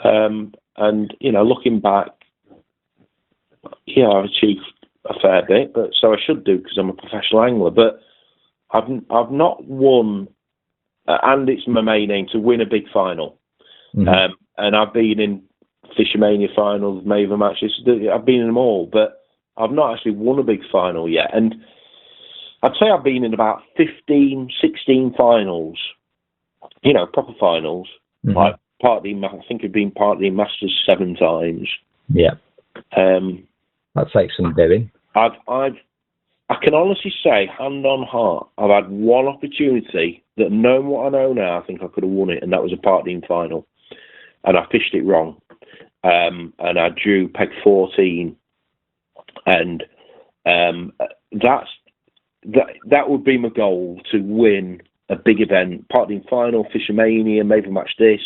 And looking back, I've achieved a fair bit, but so I should do because I'm a professional angler. But I've not won, and it's my main aim to win a big final. Mm-hmm. And I've been in Fishermania finals, Maven matches. I've been in them all, but I've not actually won a big final yet. And I'd say I've been in about 15, 16 finals, proper finals, mm-hmm. Like. I think I've been part of the Masters 7 times. Yeah. That takes some doing. I can honestly say, hand on heart, I've had one opportunity that, knowing what I know now, I think I could have won it, and that was a part-team final. And I fished it wrong. And I drew peg 14. And that would be my goal, to win a big event, part-team final, Fishermania, maybe match this.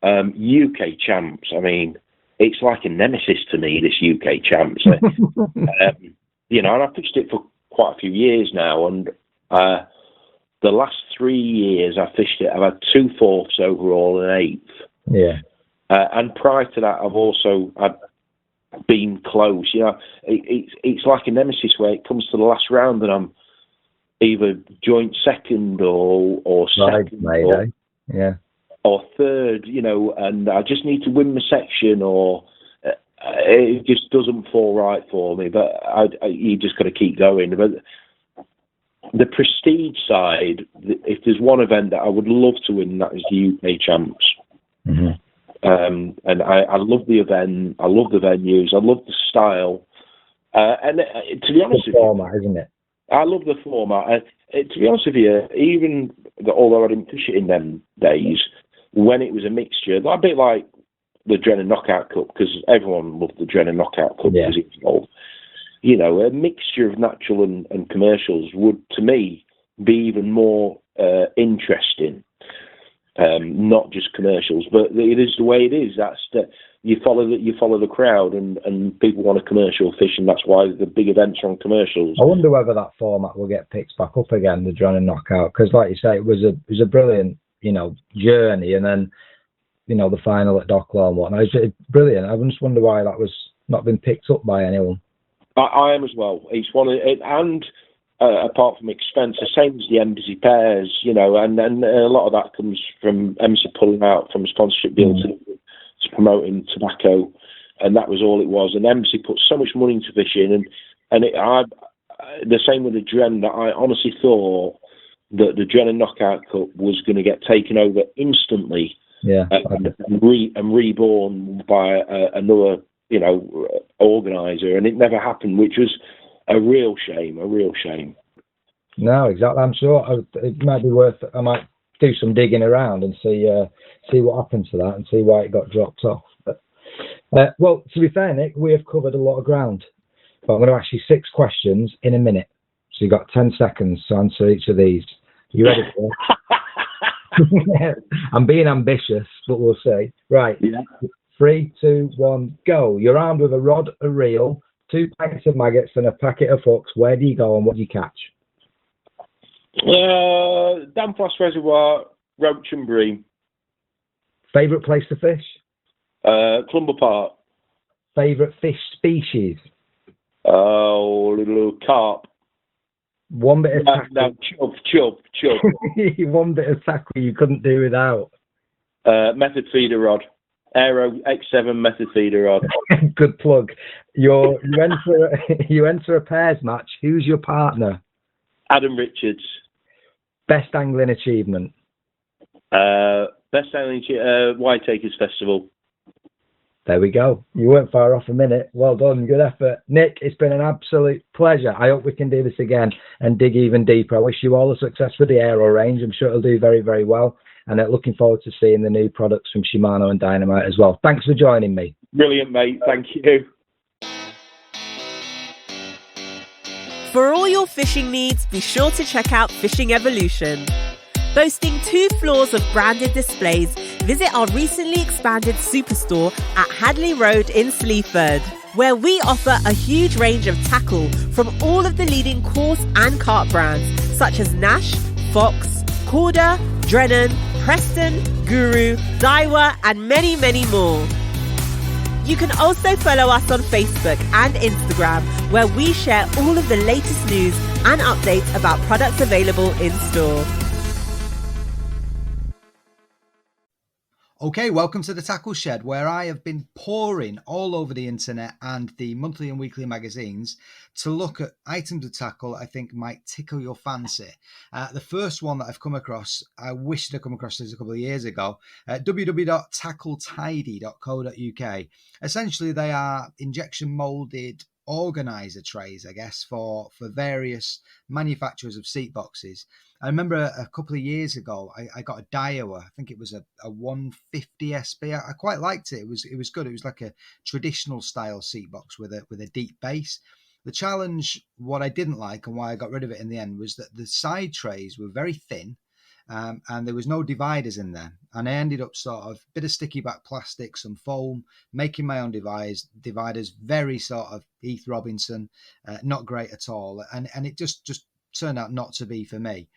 UK champs, I mean, it's like a nemesis to me, this UK champs. And I've fished it for quite a few years now, and the last 3 years I fished it, I've had 2 fourths overall and 8th. Yeah. And prior to that, I've been close. It's like a nemesis where it comes to the last round and I'm either joint second or second. Yeah. Or third, and I just need to win my section, or it just doesn't fall right for me. But you just got to keep going. But the prestige side, if there's one event that I would love to win, that is the UK champs. Mm-hmm. And I love the event. I love the venues. I love the style. And to be honest with you, format, isn't it? I love the format. To be honest with you, even although I didn't fish it in them days, when it was a mixture, a bit like the Drennan Knockout Cup, because everyone loved the Drennan Knockout Cup because it was old. A mixture of natural and commercials would, to me, be even more interesting. Not just commercials, but it is the way it is. That's you follow the crowd, and people want a commercial fish, and that's why the big events are on commercials. I wonder whether that format will get picked back up again, the Drennan Knockout, because, like you say, it was a brilliant journey, and then the final at Docklaw and whatnot. It's brilliant. I just wonder why that was not been picked up by anyone. I am as well. It's one of it, and apart from expense, the same as the Embassy pairs, and a lot of that comes from Embassy pulling out from a sponsorship deal to promoting tobacco, and that was all it was. And Embassy put so much money into fishing, and the same with the Dren, that I honestly thought that the Drennan Knockout Cup was going to get taken over instantly, and reborn by another, organizer, and it never happened, which was a real shame. No, exactly. I'm sure it might be worth. I might do some digging around and see what happened to that and see why it got dropped off. But well, to be fair, Nick, we have covered a lot of ground. But I'm going to ask you 6 questions in a minute. So you've got 10 seconds to answer each of these. Are you ready for it? I'm being ambitious, but we'll see. Right. Yeah. 3, 2, 1, go. You're armed with a rod, a reel, 2 packets of maggots, and a packet of hooks. Where do you go and what do you catch? Danfoss Reservoir, roach and bream. Favourite place to fish? Clumber Park. Favourite fish species? Little carp. One bit of tackle. No, chub. One bit of tackle you couldn't do without. Method feeder rod. Aero X7 method feeder rod. Good plug. You enter a pairs match. Who's your partner? Adam Richards. Best angling achievement? Best angling Whiteacres Festival. There we go. You weren't far off a minute. Well done. Good effort. Nick, it's been an absolute pleasure. I hope we can do this again and dig even deeper. I wish you all the success with the aero range. I'm sure it'll do very, very well. And looking forward to seeing the new products from Shimano and Dynamite as well. Thanks for joining me. Brilliant, mate. Thank you. For all your fishing needs, be sure to check out Fishing Evolution. Boasting 2 floors of branded displays, visit our recently expanded superstore at Hadley Road in Sleaford, where we offer a huge range of tackle from all of the leading course and carp brands, such as Nash, Fox, Corda, Drennan, Preston, Guru, Daiwa, and many, many more. You can also follow us on Facebook and Instagram, where we share all of the latest news and updates about products available in store. Okay, welcome to the Tackle Shed, where I have been poring all over the internet and the monthly and weekly magazines to look at items of tackle I think might tickle your fancy. The first one that I've come across, I wished I'd come across this a couple of years ago, www.tackletidy.co.uk. Essentially, they are injection molded organizer trays, I guess, for various manufacturers of seat boxes. I remember a couple of years ago, I got a Daiwa. I think it was a 150 SB. I quite liked it. It was good. It was like a traditional style seat box with a deep base. The challenge, what I didn't like and why I got rid of it in the end, was that the side trays were very thin, and there was no dividers in there. And I ended up sort of bit of sticky back plastic, some foam, making my own dividers. Very sort of Heath Robinson, not great at all. And it just turned out not to be for me.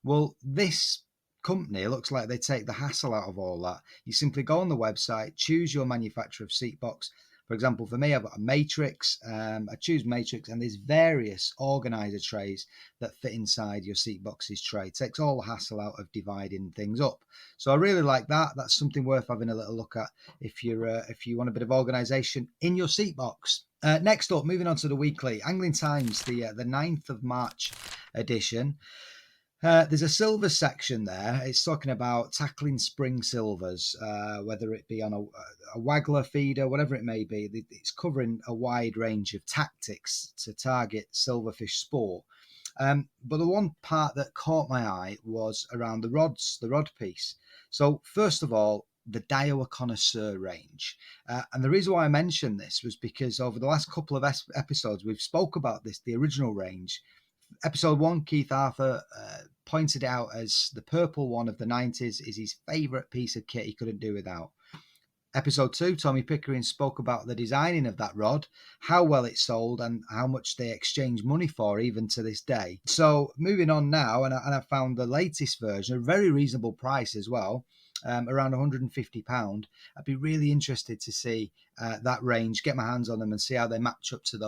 Well, this company looks like they take the hassle out of all that. You simply go on the website, choose your manufacturer of seat box. For example, for me, I've got a Matrix. I choose Matrix, and there's various organizer trays that fit inside your seat box's tray. It takes all the hassle out of dividing things up. So I really like that. That's something worth having a little look at if you want a bit of organization in your seat box. Next up, moving on to the weekly Angling Times, the 9th of March edition. There's a silver section there. It's talking about tackling spring silvers, whether it be on a waggler feeder, whatever it may be. It's covering a wide range of tactics to target silverfish sport. But the one part that caught my eye was around the rods, the rod piece. So first of all, the Daiwa Connoisseur range. And the reason why I mentioned this was because over the last couple of episodes, we've spoke about this, the original range. Episode 1, Keith Arthur pointed out as the purple one of the 90s is his favourite piece of kit he couldn't do without. Episode 2, Tommy Pickering spoke about the designing of that rod, how well it sold and how much they exchange money for even to this day. So moving on now, and I found the latest version, a very reasonable price as well, around £150. I'd be really interested to see that range, get my hands on them and see how they match up to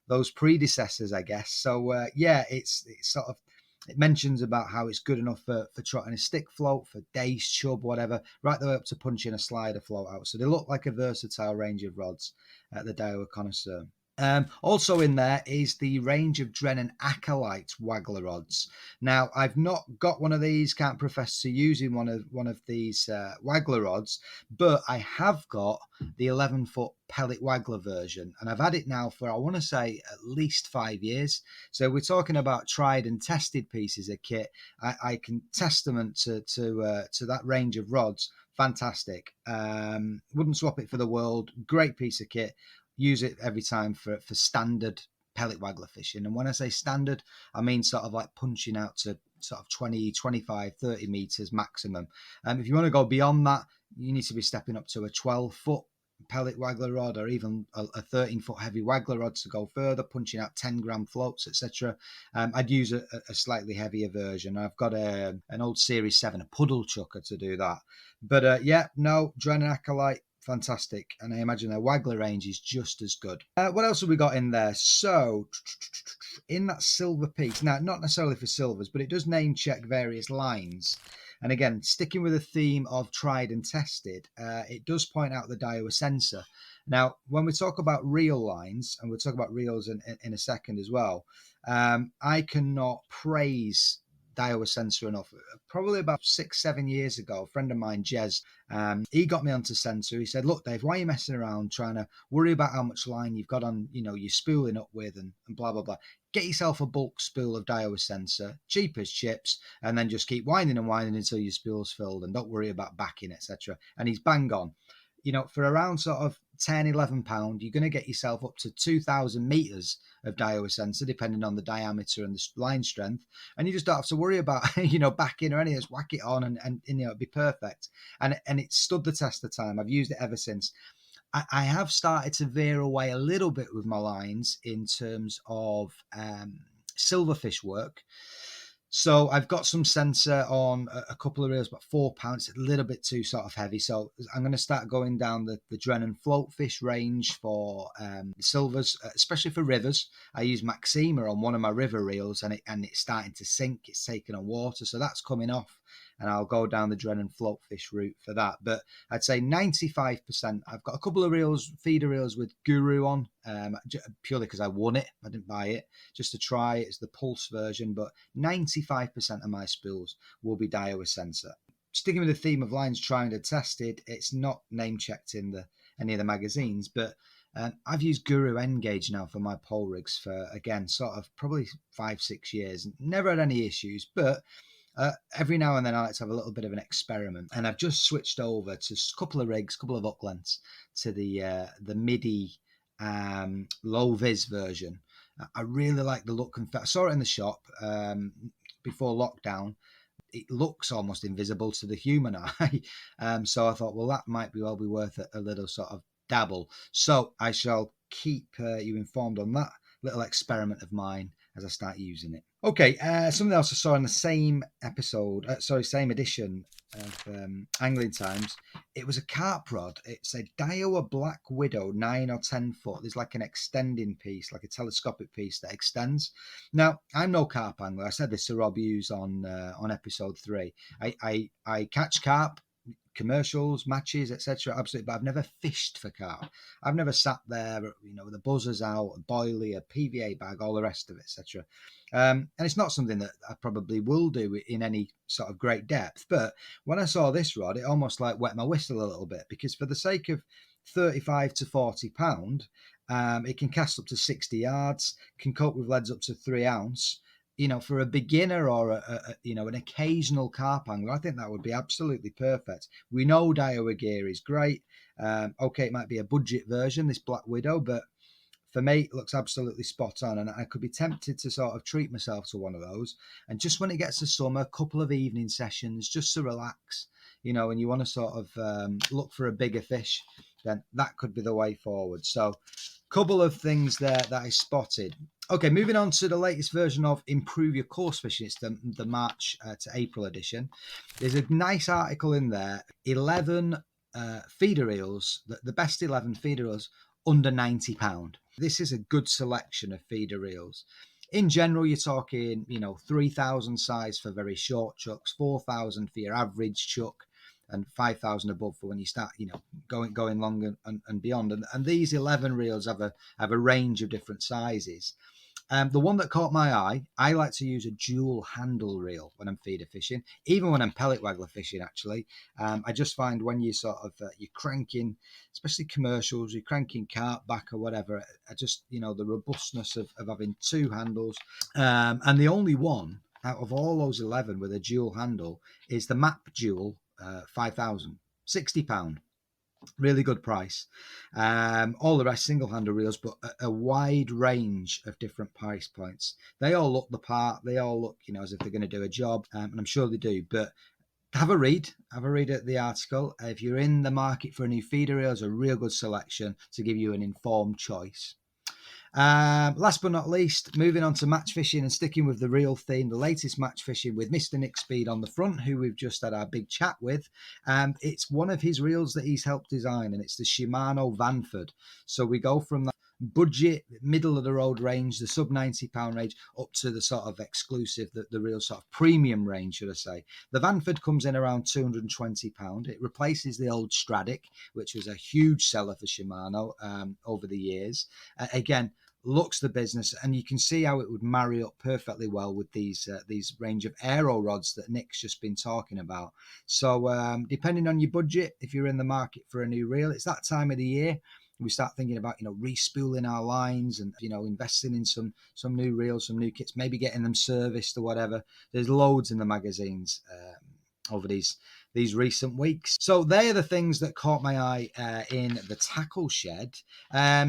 those predecessors, I guess. So it's sort of, it mentions about how it's good enough for trotting a stick float, for dace, chub, whatever, right the way up to punching a slider float out. So they look like a versatile range of rods at the Daiwa Connoisseur. Also in there is the range of Drennan Acolyte waggler rods. Now, I've not got one of these, can't profess to using one of these waggler rods, but I have got the 11-foot pellet waggler version, and I've had it now for, I want to say, at least 5 years. So we're talking about tried and tested pieces of kit. I can testament to that range of rods. Fantastic. Wouldn't swap it for the world. Great piece of kit. Use it every time for standard pellet waggler fishing. And when I say standard, I mean sort of like punching out to sort of 20, 25, 30 meters maximum. If you want to go beyond that, you need to be stepping up to a 12-foot pellet waggler rod, or even a 13-foot heavy waggler rod to go further, punching out 10-gram floats, etc. I'd use a slightly heavier version. I've got an old Series 7, a puddle chucker, to do that. But Drennan Acolyte, fantastic. And I imagine their Waggler range is just as good. What else have we got in there? So, in that silver piece, now, not necessarily for silvers, but it does name check various lines. And again, sticking with the theme of tried and tested, it does point out the Daiwa sensor. Now, when we talk about reel lines, and we'll talk about reels in a second as well, I cannot praise Daiwa sensor enough. Probably about 6-7 years ago, a friend of mine, Jez, he got me onto sensor. He said, look, Dave, why are you messing around trying to worry about how much line you've got on, you're spooling up with and blah, blah, blah. Get yourself a bulk spool of Daiwa sensor, cheap as chips, and then just keep winding and winding until your spool's filled and don't worry about backing, etc. And he's bang on. For around sort of 10, 11 pound, you're going to get yourself up to 2,000 meters of Daiwa sensor, depending on the diameter and the line strength. And you just don't have to worry about, backing or anything. Just whack it on and it'd be perfect. And it stood the test of time. I've used it ever since. I have started to veer away a little bit with my lines in terms of silverfish work. So I've got some sensor on a couple of reels, about 4 pounds, a little bit too sort of heavy. So I'm going to start going down the Drennan floatfish range for silvers, especially for rivers. I use Maxima on one of my river reels and it's starting to sink. It's taking on water. So that's coming off. And I'll go down the Drennan floatfish route for that. But I'd say 95%. I've got a couple of reels, feeder reels with Guru on, purely because I won it. I didn't buy it, just to try. It's the Pulse version, but 95% of my spools will be Daiwa sensor. Sticking with the theme of lines tried and tested, it's not name checked in any of the magazines, but I've used Guru N-Gauge now for my pole rigs for, again, sort of probably 5-6 years. Never had any issues, but every now and then I like to have a little bit of an experiment, and I've just switched over to a couple of rigs, couple of hook lengths to the MIDI low vis version. I really like the look and feel. I saw it in the shop before lockdown. It looks almost invisible to the human eye, so I thought, well, that might be worth a little sort of dabble. So I shall keep you informed on that little experiment of mine as I start using it. Okay, something else I saw in the same edition of Angling Times. It was a carp rod. It's a Daiwa Black Widow 9 or 10 foot. There's like an extending piece, like a telescopic piece that extends. Now, I'm no carp angler. I said this to Rob Hughes on episode 3. I catch carp, commercials, matches, etc. Absolutely, but I've never fished for carp. I've never sat there, with the buzzers out, a boilie, a PVA bag, all the rest of it, etc. And it's not something that I probably will do in any sort of great depth. But when I saw this rod, it almost like wet my whistle a little bit, because for the sake of 35 to 40 pound, it can cast up to 60 yards, can cope with leads up to 3 ounce. For a beginner or an occasional carp angler, I think that would be absolutely perfect. We know Daiwa gear is great. Okay, it might be a budget version, this Black Widow, but for me, it looks absolutely spot on. And I could be tempted to sort of treat myself to one of those. And just when it gets to summer, a couple of evening sessions, just to relax, and you want to sort of look for a bigger fish, then that could be the way forward. So, couple of things there that I spotted. Okay, moving on to the latest version of Improve Your Course Fishing. It's the March to April edition. There's a nice article in there, 11 feeder eels, the best 11 feeder eels under £90. This is a good selection of feeder eels. In general, you're talking, 3,000 size for very short chucks, 4,000 for your average chuck, and 5,000 above for when you start, going long and beyond. And these 11 reels have a range of different sizes. The one that caught my eye, I like to use a dual handle reel when I'm feeder fishing, even when I'm pellet waggler fishing, actually. I just find when you sort of, you're cranking, especially commercials, you're cranking carp back or whatever, I just, the robustness of having two handles. And the only one out of all those 11 with a dual handle is the Map Dual 5,000, £60. Really good price. All the rest single handle reels, but a wide range of different price points. They all look the part. They all look, as if they're going to do a job, and I'm sure they do. But have a read at the article. If you're in the market for a new feeder reel, it's a real good selection to give you an informed choice. Last but not least, moving on to match fishing and sticking with the reel theme, the latest match fishing with Mr. Nick Speed on the front, who we've just had our big chat with. It's one of his reels that he's helped design, and it's the Shimano Vanford. So we go from that budget, middle of the road range, the sub £90 range, up to the sort of exclusive, the real sort of premium range, should I say. The Vanford comes in around £220. It replaces the old Stradic, which was a huge seller for Shimano over the years. Again, looks the business, and you can see how it would marry up perfectly well with these range of aero rods that Nick's just been talking about. So depending on your budget, if you're in the market for a new reel, it's that time of the year we start thinking about, respooling our lines and, investing in some new reels, some new kits, maybe getting them serviced or whatever. There's loads in the magazines over these recent weeks. So they are the things that caught my eye in the tackle shed.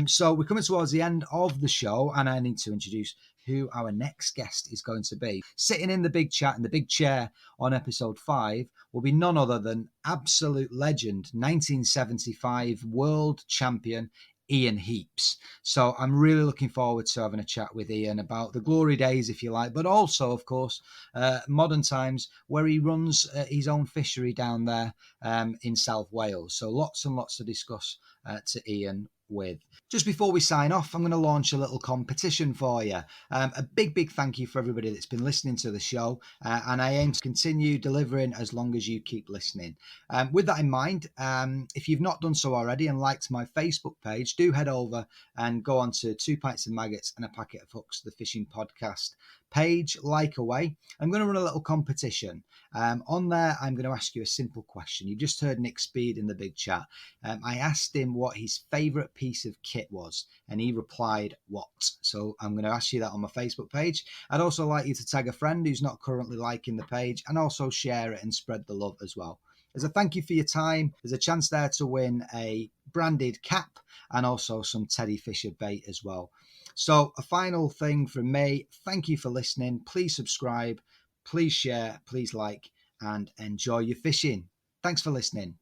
So we're coming towards the end of the show, and I need to introduce who our next guest is going to be. Sitting in the big chat in the big chair on episode 5 will be none other than absolute legend, 1975 world champion Ian Heaps. So I'm really looking forward to having a chat with Ian about the glory days, if you like, but also, of course, modern times, where he runs his own fishery down there in South Wales. So lots and lots to discuss to Ian with. Just before we sign off, I'm going to launch a little competition for you. A big thank you for everybody that's been listening to the show, and I aim to continue delivering as long as you keep listening. With that in mind, if you've not done so already and liked my Facebook page, do head over and go on to 2 Pints of Maggots and a Packet of Hooks, the fishing podcast page, like away. I'm going to run a little competition. On there, I'm going to ask you a simple question. You've just heard Nick Speed in the big chat. I asked him what his favourite piece of kit was, and he replied, what? So I'm going to ask you that on my Facebook page. I'd also like you to tag a friend who's not currently liking the page, and also share it and spread the love as well. As a thank you for your time, there's a chance there to win a branded cap and also some Teddy Fisher bait as well. So a final thing from me, thank you for listening. Please subscribe, please share, please like, and enjoy your fishing. Thanks for listening.